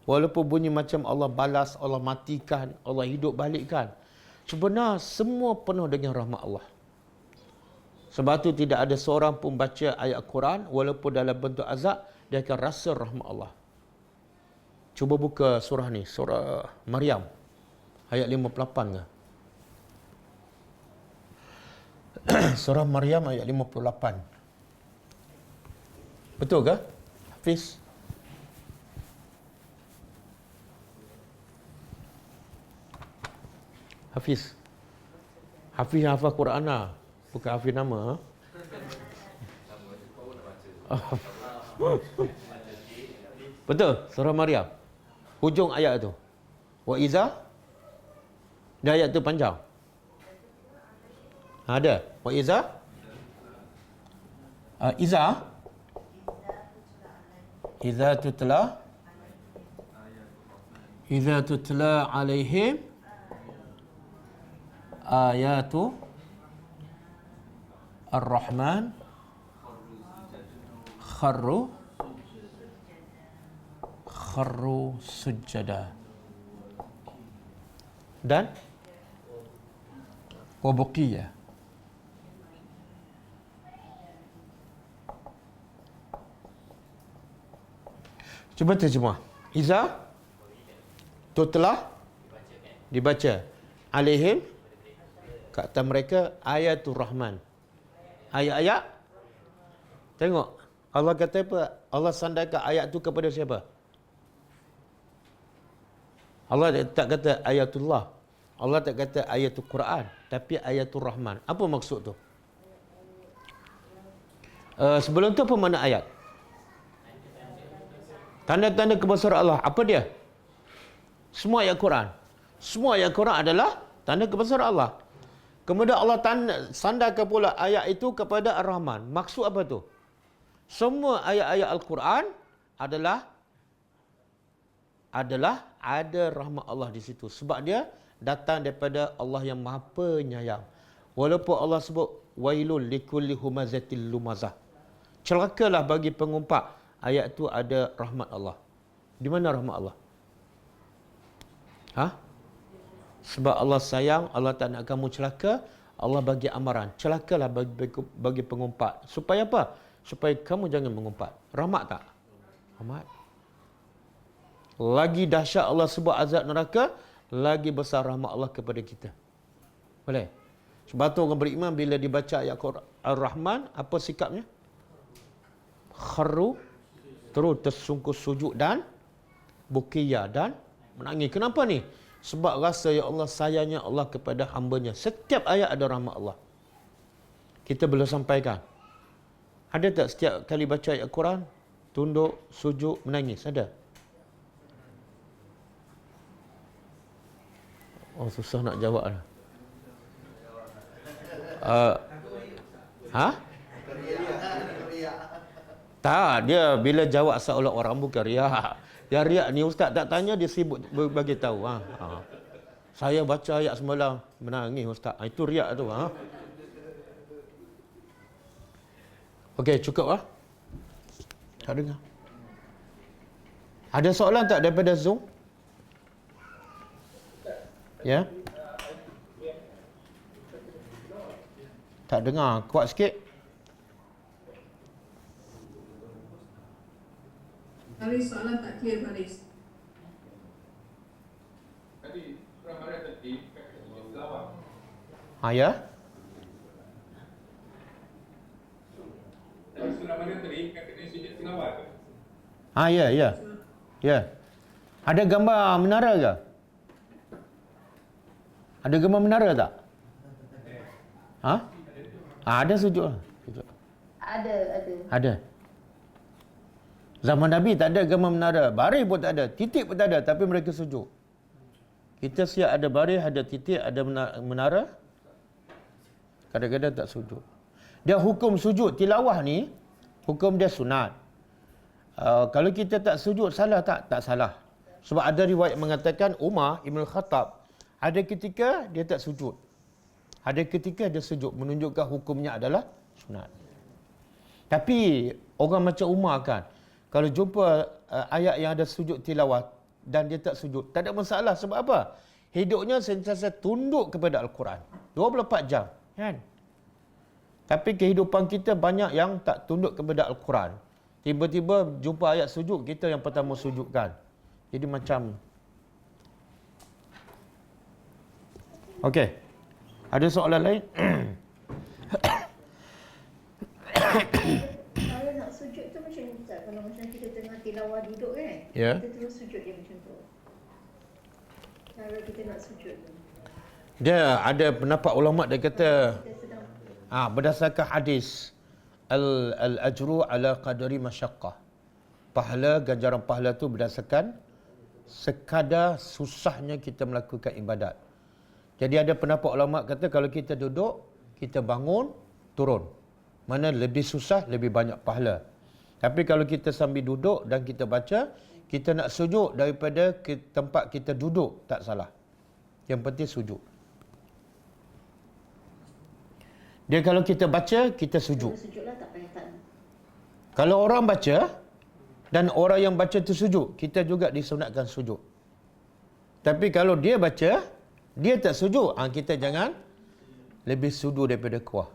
walaupun bunyi macam Allah balas, Allah matikan, Allah hidup balikkan, sebenar semua penuh dengan rahmat Allah. Sebab tu tidak ada seorang pun baca ayat Quran walaupun dalam bentuk azab, dia akan rasa rahmat Allah. Cuba buka surah ni, surah Maryam ayat 58 ke? Surah Maryam ayat 58. Betul ke? Hafiz? Hafiz yang hafal Quran lah. Bukan Hafiz nama. Betul? Surah Maryam. Hujung ayat tu. Wa iza. Dia ayat tu panjang. Ada. Wa iza. Iza tutla alaihim ayatu Ar-Rahman kharru sujada dan wabuqiyah. Cuba terjemah. Iza tutlah dibaca alaihim kata mereka ayatul Rahman. Ayat-ayat. Tengok. Allah kata apa? Allah sandarkan ayat tu kepada siapa? Allah tak kata ayatullah. Allah tak kata ayatul Quran. Tapi ayatul Rahman. Apa maksud tu? Sebelum tu apa makna ayat? Tanda-tanda kebesaran Allah. Apa dia? Semua ayat Quran. Semua ayat Quran adalah tanda kebesaran Allah. Kemudian Allah sandarkan pula ayat itu kepada Ar-Rahman. Maksud apa tu? Semua ayat-ayat Al-Quran adalah ada rahmat Allah di situ. Sebab dia datang daripada Allah yang Maha Penyayang. Walaupun Allah sebut wailul likulli humazatil lumazah. Celakalah bagi pengumpat. Ayat tu ada rahmat Allah. Di mana rahmat Allah? Sebab Allah sayang, Allah tak nak kamu celaka, Allah bagi amaran. Celakalah bagi pengumpat. Supaya apa? supaya kamu jangan mengumpat. Rahmat tak? Rahmat. Lagi dahsyat Allah sebut azab neraka, lagi besar rahmat Allah kepada kita. Boleh? Sebab tu orang beriman bila dibaca ayat Ar-Rahman, apa sikapnya? Kharru, terus tersungkur sujud dan bukiya dan menangis. Kenapa ni? Sebab rasa ya Allah, sayangnya Allah kepada hamba-Nya. Setiap ayat ada rahmat Allah. Kita belum sampaikan. Ada tak setiap kali baca ayat Quran, tunduk, sujud, menangis? Ada? Oh, susah nak jawab lah. Tak, dia bila jawab seolah orang bukan riak. Yang riak ni ustaz tak tanya, dia sibuk bagi tahu. Saya baca ayat semalam menangis ustaz. Itu riak tu. Okey, cukup lah. Tak dengar. Ada soalan tak daripada Zoom? Ya? Tak dengar, kuat sikit.
Faris, soalan tak clear Faris.
Tadi Ramadan tadi selawat.
Ya?
Ramadan tadi kata kena sujud selawat.
Ya. Ya. Ada gambar menara ke? Ada gambar menara tak? Ada sujud. Ada. Zaman Nabi tak ada gambar menara. Baris pun tak ada. Titik pun tak ada. Tapi mereka sujud. Kita siap ada baris, ada titik, ada menara. Kadang-kadang tak sujud. Dia hukum sujud tilawah ni, hukum dia sunat. Kalau kita tak sujud, salah tak? Tak salah. Sebab ada riwayat mengatakan Umar Ibn Khattab, ada ketika dia tak sujud. Ada ketika dia sujud, menunjukkan hukumnya adalah sunat. Tapi orang macam Umar kan, kalau jumpa ayat yang ada sujud tilawah dan dia tak sujud, tak ada masalah. Sebab apa? Hidupnya sentiasa tunduk kepada Al-Quran. 24 jam. Kan? Tapi kehidupan kita banyak yang tak tunduk kepada Al-Quran. Tiba-tiba jumpa ayat sujud, kita yang pertama sujudkan. Jadi macam... Okey. Ada soalan lain?
Kalau nak sujud tu macam ni Ustaz. Kalau macam kita tengah tilawah duduk kan,
Ya.
kita terus sujud dia macam tu. Cara kita nak sujud tu.
Dia ada pendapat ulama' dia kata
Kita sedang
berdasarkan hadis al-ajru ala qadri masyaqqah. Pahala, ganjaran pahala tu berdasarkan sekadar susahnya kita melakukan ibadat. Jadi ada pendapat ulama' kata kalau kita duduk, kita bangun, turun. Mana lebih susah, lebih banyak pahala. Tapi kalau kita sambil duduk dan kita baca, kita nak sujud daripada tempat kita duduk, tak salah. Yang penting sujud. Dia kalau kita baca, kita sujud.
sujudlah tak payah tak.
Kalau orang baca dan orang yang baca tu sujud, kita juga disunatkan sujud. Tapi kalau dia baca, dia tak sujud, kita jangan lebih sujud daripada kuah.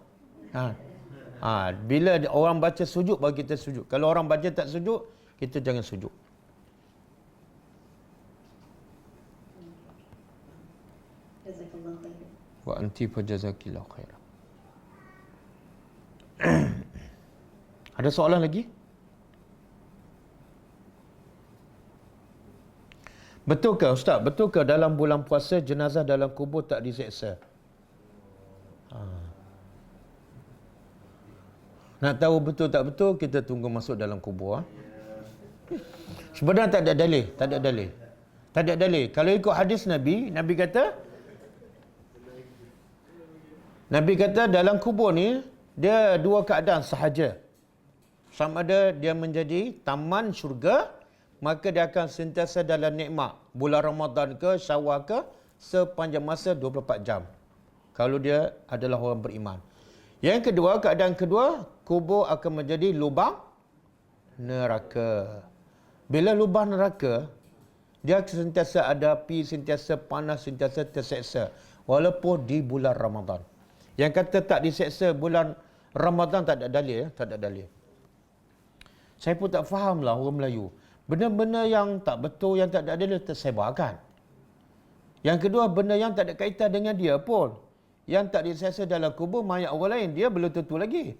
Bila orang baca sujud, baru kita sujud. Kalau orang baca tak sujud, kita jangan sujud.
Jazakallah khairan.
Wa anti fa jazakillahu khairan. Ada soalan lagi? Betulkah Ustaz, betulkah dalam bulan puasa jenazah dalam kubur tak diseksa? Nak tahu betul tak betul, kita tunggu masuk dalam kubur. Sebenarnya tak ada dalil, tak ada dalil. Tak ada dalil. Kalau ikut hadis Nabi, Nabi kata dalam kubur ni dia dua keadaan sahaja. Sama ada dia menjadi taman syurga, maka dia akan sentiasa dalam nikmat. Bulan Ramadan ke, Syawal ke, sepanjang masa 24 jam. Kalau dia adalah orang beriman. Yang kedua, keadaan kedua, kubur akan menjadi lubang neraka. Bila lubang neraka, dia sentiasa ada api, sentiasa panas, sentiasa terseksa. Walaupun di bulan Ramadan. Yang kata tak diseksa bulan Ramadan tak ada dalil. Tak ada dalil. Saya pun tak faham lah orang Melayu. Benda-benda yang tak betul, yang tak ada dalil tersebarkan. Yang kedua, benda yang tak ada kaitan dengan dia pun. Yang tak disesa dalam kubur mayat orang lain, dia belum tentu lagi.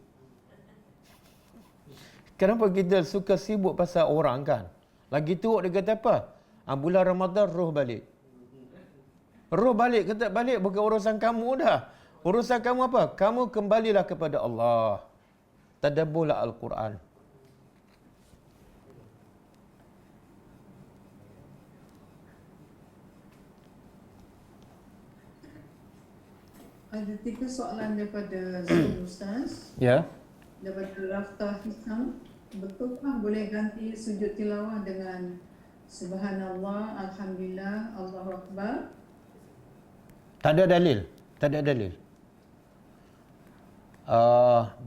Kenapa kita suka sibuk pasal orang kan? Lagi teruk dia kata apa? Bulan Ramadan roh balik. Roh balik ke tak balik bukan urusan kamu dah. Urusan kamu apa? Kamu kembalilah kepada Allah. Tadabburlah Al-Quran.
Ada 3 soalan daripada Zoom Ustaz.
Ya.
Daripada Raftah Hisam. Betulkah boleh ganti sujud tilawah dengan Subhanallah, Alhamdulillah, Allahu Akbar?
Tak ada dalil. Tak ada dalil.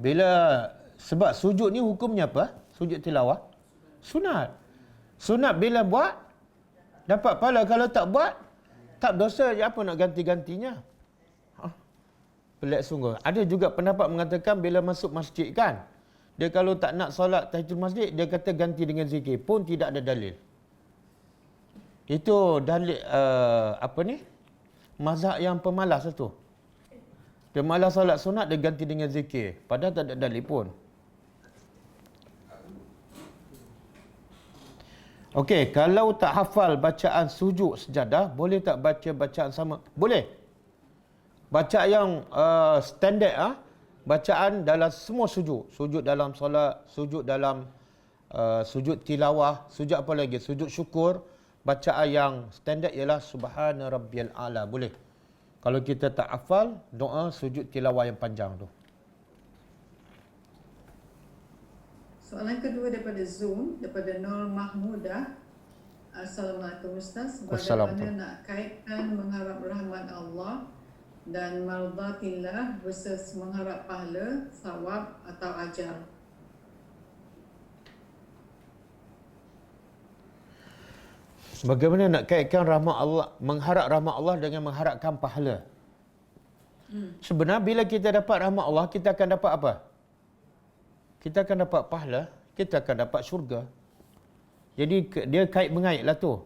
Bila sebab sujud ni hukumnya apa? Sujud tilawah. Sunat. Sunat bila buat dapat pahala, kalau tak buat tak dosa, apa nak ganti-gantinya? Pelik sungguh. Ada juga pendapat mengatakan bila masuk masjid kan, dia kalau tak nak solat tahiyatul masjid, dia kata ganti dengan zikir, pun tidak ada dalil. Itu dalil mazhab yang pemalas tu. Dia malas solat sunat, dia ganti dengan zikir, padahal tak ada dalil pun. Okey, kalau tak hafal bacaan sujud sejadah, boleh tak baca bacaan sama? Boleh. Bacaan yang standard, bacaan dalam semua sujud. Sujud dalam solat, sujud dalam sujud tilawah, sujud apa lagi? Sujud syukur. Bacaan yang standard ialah Subhana Rabbiyal A'la. Boleh. Kalau kita tak hafal, doa sujud tilawah yang panjang tu.
Soalan kedua daripada Zoom, daripada Nur Mahmudah. Assalamualaikum Ustaz. Bagaimana nak kaitkan mengharap rahmat Allah dan mardatillah versus mengharap pahala, sawab atau ajar?
Bagaimana nak kaitkan rahmat Allah, mengharap rahmat Allah dengan mengharapkan pahala? Sebenarnya bila kita dapat rahmat Allah, kita akan dapat apa? Kita akan dapat pahala, kita akan dapat syurga. Jadi dia kait mengaitlah tu.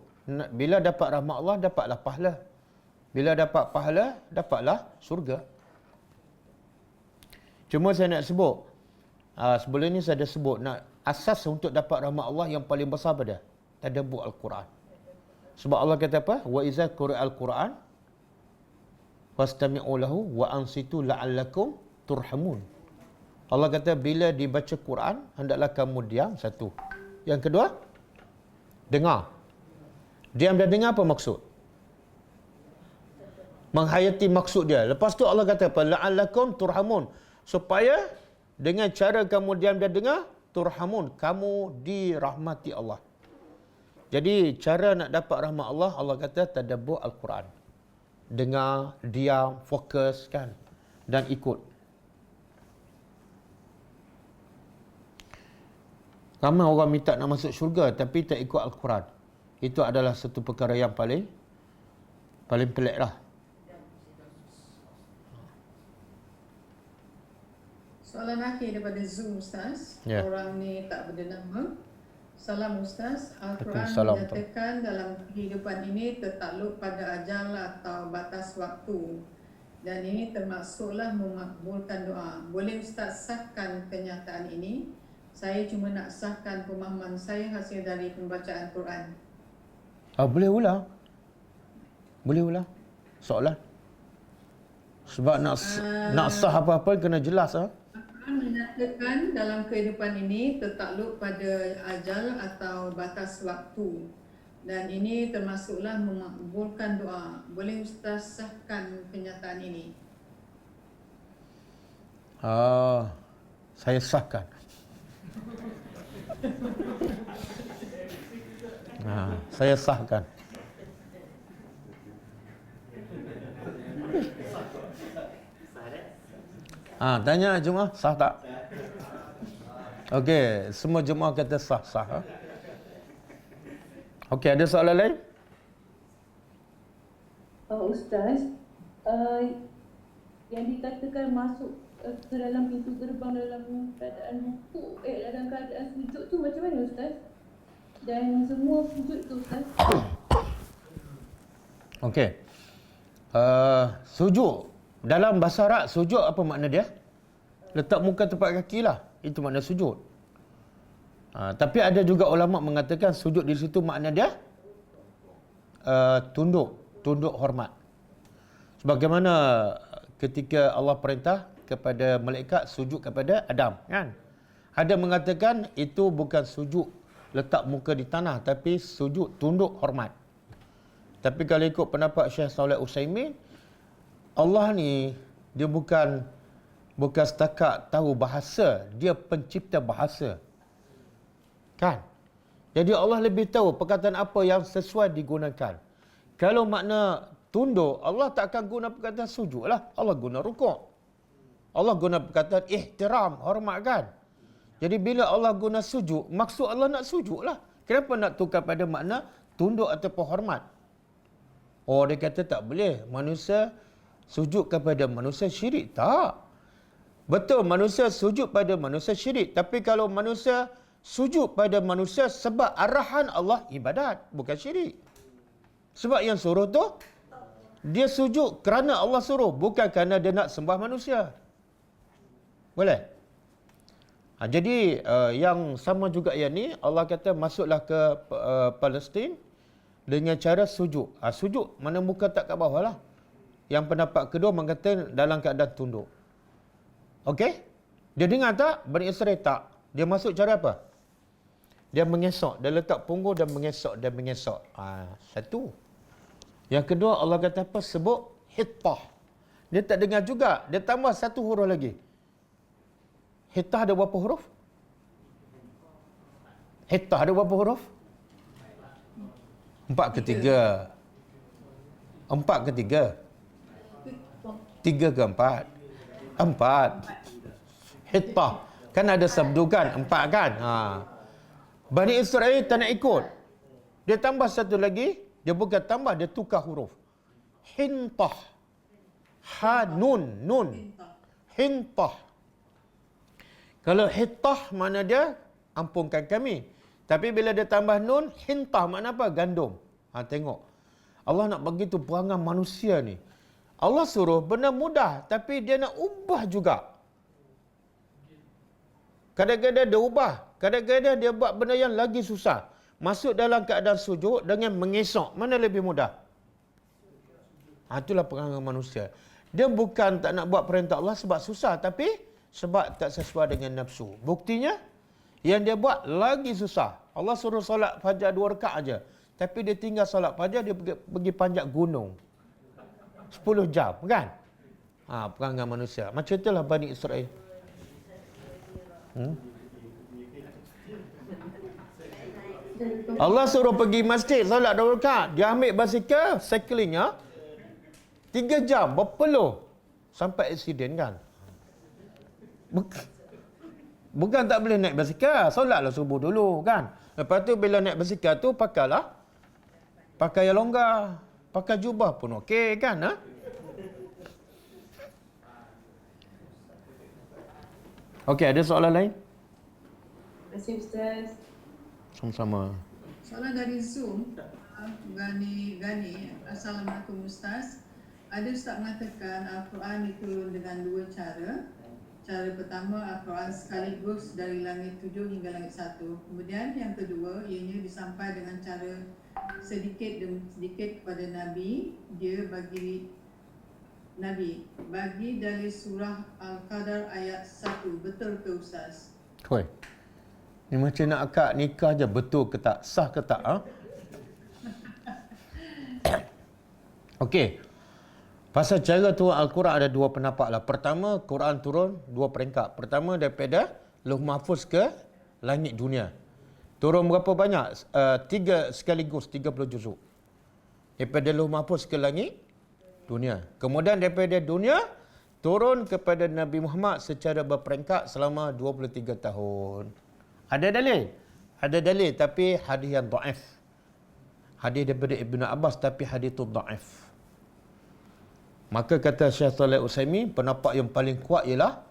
Bila dapat rahmat Allah, dapatlah pahala. Bila dapat pahala, dapatlah syurga. Cuma saya nak sebut, sebelum ni saya dah sebut, asas untuk dapat rahmat Allah yang paling besar pada tadabbur Al-Quran. Sebab Allah kata apa? Wa iza quri'al Quran fastami'u lahu wa ansitu la'allakum turhamun. Allah kata bila dibaca Quran, hendaklah kamu diam, satu. Yang kedua, dengar. Diam dan dengar apa maksud? Menghayati maksud dia. Lepas tu Allah kata apa? La'allakum turhamun. Supaya dengan cara kamu diam dan dengar, turhamun, kamu dirahmati Allah. Jadi cara nak dapat rahmat Allah, Allah kata tadabbur Al-Quran. Dengar, diam, fokus kan, dan ikut. Ramai orang minta nak masuk syurga tapi tak ikut Al-Quran. Itu adalah satu perkara yang paling pelik lah.
Soalan akhir daripada Zoom Ustaz.
Ya.
Orang ni tak bernama. Salam Ustaz. Al-Quran
Waalaikumsalam.
menyatakan dalam kehidupan ini tertakluk pada ajal atau batas waktu. Dan ini termasuklah memakbulkan doa. Boleh Ustaz sahkan kenyataan ini? Saya cuma nak sahkan pemahaman saya hasil dari pembacaan Quran.
Boleh ulang. Boleh ulang soalan. Sebab nak sah apa-apa kena jelas.
Al-Quran menyatakan dalam kehidupan ini tertakluk pada ajal atau batas waktu. Dan ini termasuklah memakbulkan doa. Boleh Ustaz sahkan kenyataan ini?
Saya sahkan. Saya sahkan. Tanya jemaah, sah tak? Okey, semua jemaah kata sah. Okey, ada soalan lain?
Ustaz, yang dikatakan masuk ke dalam pintu gerbang dalam keadaan rukuk, dalam keadaan sujud tu macam mana Ustaz? Dan semua sujud tu Ustaz?
Okey. Sujud. Dalam bahasa Arab, sujud apa makna dia? Letak muka tempat kaki lah. Itu makna sujud. Tapi ada juga ulama mengatakan sujud di situ makna dia tunduk hormat. Sebagaimana ketika Allah perintah kepada malaikat sujud kepada Adam, kan? Ada mengatakan itu bukan sujud letak muka di tanah, tapi sujud tunduk hormat. Tapi kalau ikut pendapat Syekh Shalih Utsaimin, Allah ni dia bukan setakat tahu bahasa, dia pencipta bahasa. Kan? Jadi Allah lebih tahu perkataan apa yang sesuai digunakan. Kalau makna tunduk, Allah tak akan guna perkataan sujud lah. Allah guna rukuk. Allah guna perkataan ihtiram, hormat, kan? Jadi bila Allah guna sujud, maksud Allah nak sujud lah. Kenapa nak tukar pada makna tunduk ataupun hormat? Oh, dia kata tak boleh. Manusia sujud kepada manusia syirik. Tak. Betul, manusia sujud pada manusia syirik. Tapi kalau manusia sujud pada manusia sebab arahan Allah, ibadat, bukan syirik. Sebab yang suruh tu, dia sujud kerana Allah suruh, bukan kerana dia nak sembah manusia. Boleh? Jadi yang sama juga yang ni, Allah kata masuklah ke Palestin dengan cara sujud. Sujud, mana muka tak kat bawah lah. Yang pendapat kedua mengatakan dalam keadaan tunduk. Okey? Dia dengar tak? Bani Israel tak. Dia masuk cara apa? Dia mengesok. Dia letak punggung dan mengesok. Dia mengesok. Satu. Yang kedua, Allah kata apa? Sebut hittah. Dia tak dengar juga. Dia tambah satu huruf lagi. Hittah ada berapa huruf? Hittah ada berapa huruf? 4 ke 3? 4 ke 3? 3 ke 4? 4. Hittah. Kan ada sabdukan 4 kan? Bani Israel tak nak ikut. Dia tambah satu lagi. Dia bukan tambah, dia tukar huruf. Hintah. Nun. Hintah. Kalau hittah mana dia? Ampunkan kami. Tapi bila dia tambah nun, hintah makna apa? Gandum. Tengok. Allah nak bagi tu perangai manusia ni. Allah suruh benda mudah, tapi dia nak ubah juga. Kadang-kadang dia ubah. Kadang-kadang dia buat benda yang lagi susah. Masuk dalam keadaan sujud dengan mengesok. Mana lebih mudah? Itulah perangai manusia. Dia bukan tak nak buat perintah Allah sebab susah, tapi sebab tak sesuai dengan nafsu. Buktinya, yang dia buat lagi susah. Allah suruh solat fajar 2 rakaat aja. Tapi dia tinggal solat fajar, dia pergi panjat gunung. 10 jam, kan? Perangai manusia. Macam itulah Bani Israel. Allah suruh pergi masjid, solat 2 rakaat. Dia ambil basikal, cycling, 3 jam, berpeluh. Sampai aksiden, kan? Bukan tak boleh naik basikal, solatlah subuh dulu, kan? Lepas tu bila naik basikal tu pakai yang longgar, pakai jubah pun okey, kan? Okey, ada soalan lain?
Terima kasih Ustaz.
Sama-sama.
Soalan dari Zoom, Gani, Assalamualaikum Ustaz. Ada Ustaz mengatakan Al-Quran diturun dengan 2 cara. Cara pertama, Al-Quran sekaligus dari langit 7 hingga langit 1. Kemudian yang kedua, ianya disampai dengan cara sedikit demi sedikit kepada Nabi. Dia bagi dari surah Al-Qadar ayat 1. Betul ke Ustaz?
Koi. Ni macam nak akad nikah je, betul ke tak? Sah ke tak? Okey. Pasal cara turun Al-Quran ada 2 pendapat lah. Pertama, Quran turun 2 peringkat. Pertama daripada Lauh Mahfuz ke langit dunia. Turun berapa banyak? 3 sekaligus, 30 juzuk. Daripada Lauh Mahfuz ke langit dunia. Kemudian daripada dunia, turun kepada Nabi Muhammad secara berperingkat selama 23 tahun. Ada dalil? Ada dalil, tapi hadis yang dhaif. Hadis daripada Ibnu Abbas, tapi hadis itu dhaif. Maka kata Syekh Shalih Utsaimin, pendapat yang paling kuat ialah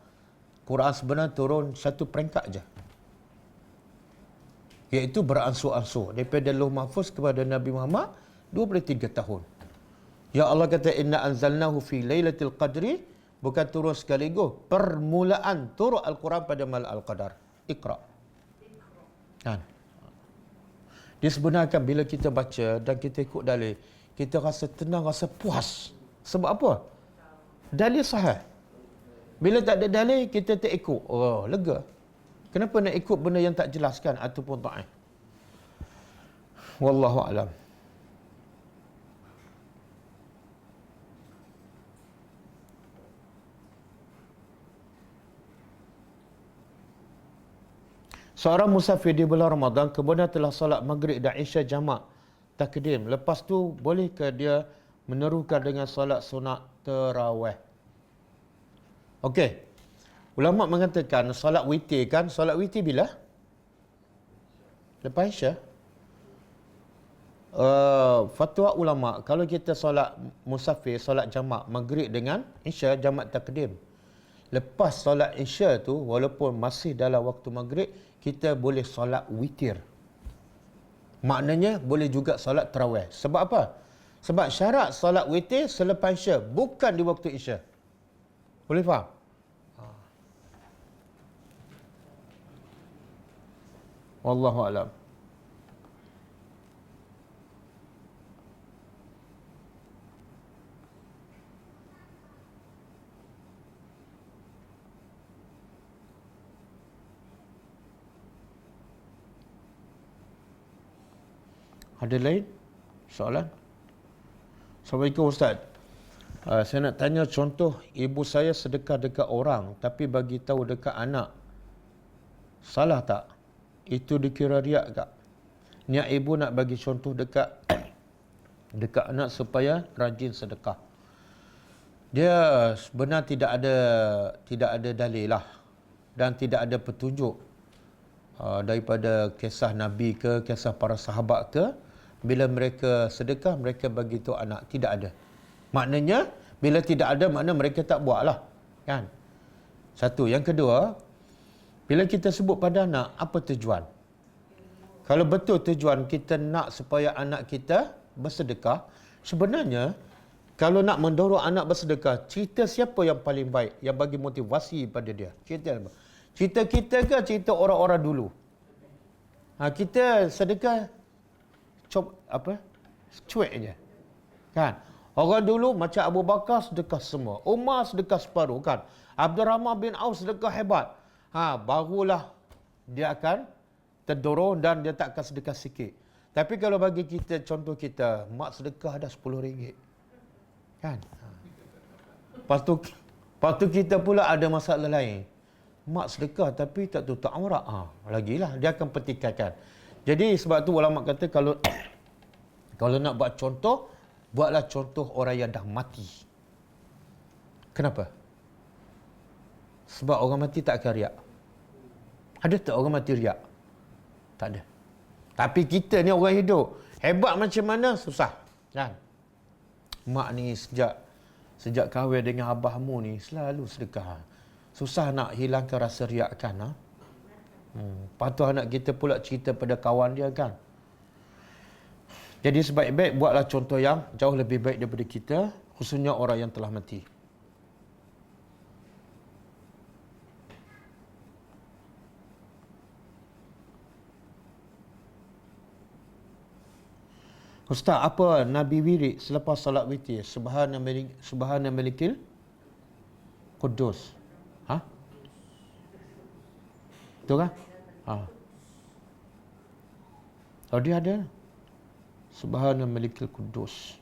Quran sebenarnya turun satu peringkat je, iaitu beransur-ansur daripada Lauh Mahfuz kepada Nabi Muhammad 23 tahun. Ya Allah kata inna anzalnahu fi lailatul qadri, bukan turun sekaligus, permulaan turun Al-Quran pada malam Al-Qadar. Iqra. Kan? Dia sebenarnya bila kita baca dan kita ikut dalil, kita rasa tenang, rasa puas. Sebab apa? Dalil sahih. Bila tak ada dalil, kita tak ikut. Oh, lega. Kenapa nak ikut benda yang tak jelaskan ataupun ta'if? Wallahu a'lam. Seorang musafir di bulan Ramadan kemudian telah solat maghrib dan isya jamak takdim. Lepas tu bolehkah dia menerukan dengan solat sunat tarawih? Okey. Ulama mengatakan solat witir kan, solat witir bila? Lepas isya. Fatwa ulama, kalau kita solat musafir, solat jamak maghrib dengan isya jamak takdim. Lepas solat isya tu, walaupun masih dalam waktu maghrib, kita boleh solat witir. Maknanya boleh juga solat tarawih. Sebab apa? Sebab syarat solat witir selepas isya, bukan di waktu isya. Boleh faham? Wallahu a'lam. Ada lain soalan? Assalamualaikum Ustaz. Saya nak tanya contoh ibu saya sedekah dekat orang tapi bagi tahu dekat anak. Salah tak? Itu dikira riak tak? Niat ibu nak bagi contoh dekat anak supaya rajin sedekah. Dia sebenarnya tidak ada dalil lah dan tidak ada petunjuk daripada kisah Nabi ke, kisah para sahabat ke, bila mereka sedekah mereka bagi tahu anak. Tidak ada. Maknanya bila tidak ada, makna mereka tak buat lah, kan? Satu. Yang kedua, bila kita sebut pada anak, apa tujuan? Kalau betul tujuan kita nak supaya anak kita bersedekah, sebenarnya kalau nak mendorong anak bersedekah, cerita siapa yang paling baik, yang bagi motivasi pada dia? Cerita apa? Cerita kita ke cerita orang-orang dulu? Kita sedekah cuek je. Kan? Orang dulu macam Abu Bakar sedekah semua. Umar sedekah separuh, kan? Abdul Rahman bin Auf sedekah hebat. Barulah dia akan terdorong dan dia tak akan sedekah sikit. Tapi kalau bagi kita, contoh kita, mak sedekah dah RM10. Kan? Lepas tu kita pula ada masalah lain. Mak sedekah tapi tak tutup aurat. Lagilah dia akan petikaikan. Jadi sebab tu ulama kata kalau nak buat contoh, buatlah contoh orang yang dah mati. Kenapa? Sebab orang mati tak akan riak. Ada tak orang mati riak? Tak ada. Tapi kita ni orang hidup, hebat macam mana susah, kan? Mak ni sejak kahwin dengan abahmu ni selalu sedekah. Susah nak hilangkan rasa riak, kan? Lepas tu anak kita pula cerita pada kawan dia, kan? Jadi sebaik-baik buatlah contoh yang jauh lebih baik daripada kita, khususnya orang yang telah mati. Ustaz, apa Nabi wirid selepas salat witir? Subhana malikil Qudus. Betul kan? Oh, dia ada. Subhana malikil Qudus.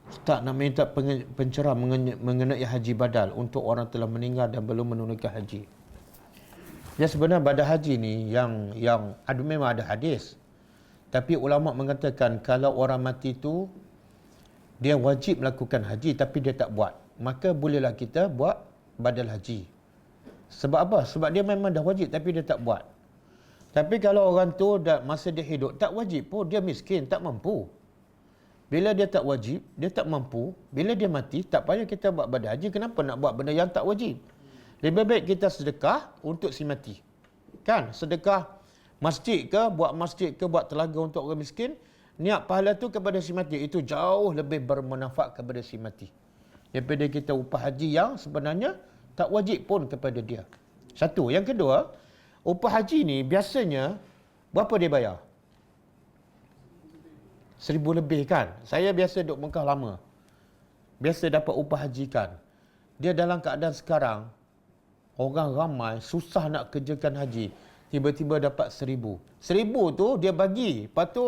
Ustaz nak minta pencerahan mengenai haji badal untuk orang telah meninggal dan belum menunaikan haji. Ya, sebenarnya badal haji ni yang ada, memang ada hadis. Tapi ulama mengatakan kalau orang mati tu dia wajib melakukan haji tapi dia tak buat, maka bolehlah kita buat badal haji. Sebab apa? Sebab dia memang dah wajib tapi dia tak buat. Tapi kalau orang tu dah masa dia hidup tak wajib pun, dia miskin, tak mampu. Bila dia tak wajib, dia tak mampu, bila dia mati, tak payah kita buat ibadah haji. Kenapa nak buat benda yang tak wajib? Lebih baik kita sedekah untuk si mati. Kan? Sedekah masjid ke, buat telaga untuk orang miskin, niat pahala tu kepada si mati. Itu jauh lebih bermanfaat kepada si mati daripada kita upah haji yang sebenarnya tak wajib pun kepada dia. Satu. Yang kedua, upah haji ni biasanya berapa dia bayar? 1,000 lebih kan? Saya biasa duduk Mekah lama. Biasa dapat upah haji kan. Dia dalam keadaan sekarang, orang ramai susah nak kerjakan haji. Tiba-tiba dapat 1,000. 1,000 tu dia bagi. Lepas tu,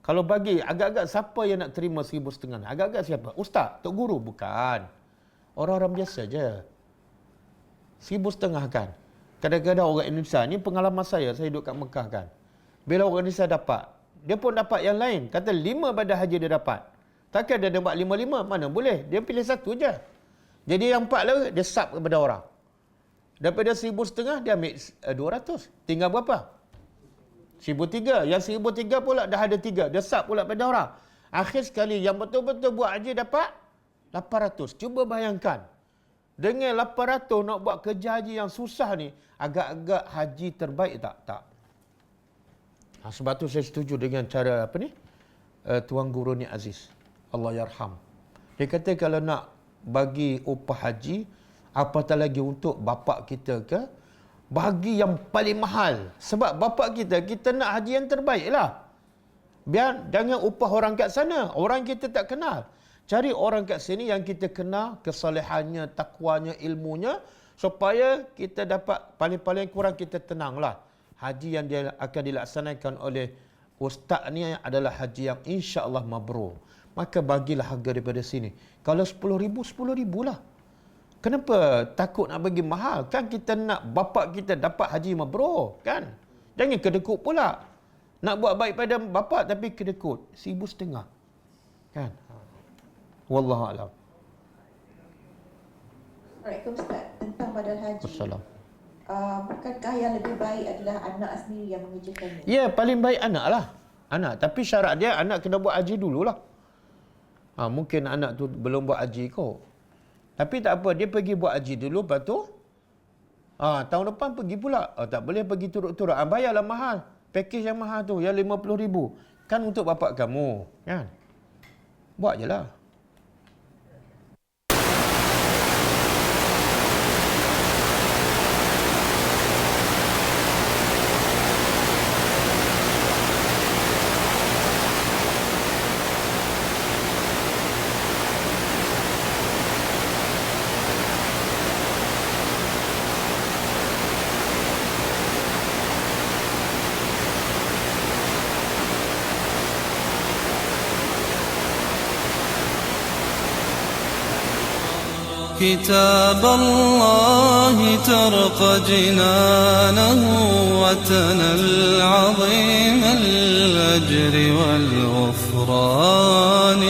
kalau bagi, agak-agak siapa yang nak terima 1,500? Agak-agak siapa? Ustaz? Tok Guru? Bukan. Orang-orang biasa je. 1,500 kan? Kadang-kadang orang Indonesia, ni pengalaman saya duduk kat Mekah kan. Bila orang Indonesia dapat, dia pun dapat yang lain. Kata 5 ibadah haji dia dapat. Takkan dia dapat 5-5? Mana boleh. Dia pilih satu je. Jadi yang 4 lah, dia sub kepada orang. Daripada 1,500, dia ambil 200. Tinggal berapa? 1,300. Yang 1,300 pula dah ada 3. Dia sub pula pada orang. Akhir sekali yang betul-betul buat haji dapat 800. Cuba bayangkan. Dengan 800 nak buat kerja haji yang susah ni, agak-agak haji terbaik tak? Tak. Sebab tu saya setuju dengan cara Tuan Guru ni Aziz. Allah yarham. Dia kata kalau nak bagi upah haji, apatah lagi untuk bapa kita ke, bagi yang paling mahal. Sebab bapa kita nak haji yang terbaik lah. Biar jangan upah orang kat sana. Orang kita tak kenal. Cari orang kat sini yang kita kenal kesalehannya, takwanya, ilmunya, supaya kita dapat paling-paling kurang kita tenanglah. Haji yang dia akan dilaksanakan oleh ustaz ni adalah haji yang insya-Allah mabrur. Maka bagilah harga daripada sini. Kalau 10,000, 10,000 lah. Kenapa takut nak bagi mahal? Kan kita nak bapa kita dapat haji mabrur, kan? Jangan kedekut pula. Nak buat baik pada bapa tapi kedekut. 1,500. Kan? Wallahu a'lam.
Waalaikumsalam Ustaz, tentang badal haji.
Wassalam.
Bukankah yang lebih baik adalah anak sendiri yang mengerjakannya?
Ya, paling baik anak lah. Anak. Tapi syarat dia anak kena buat haji dululah. Mungkin anak tu belum buat haji kot. Tapi tak apa, dia pergi buat haji dulu, lepas tu tahun depan pergi pula. Tak boleh pergi turut-turut. Bayarlah mahal. Pakej yang mahal tu, yang 50,000. Kan untuk bapak kamu. Kan? Buat je lah.
كتاب الله ترقى جنانه وتنى العظيم الأجر والغفران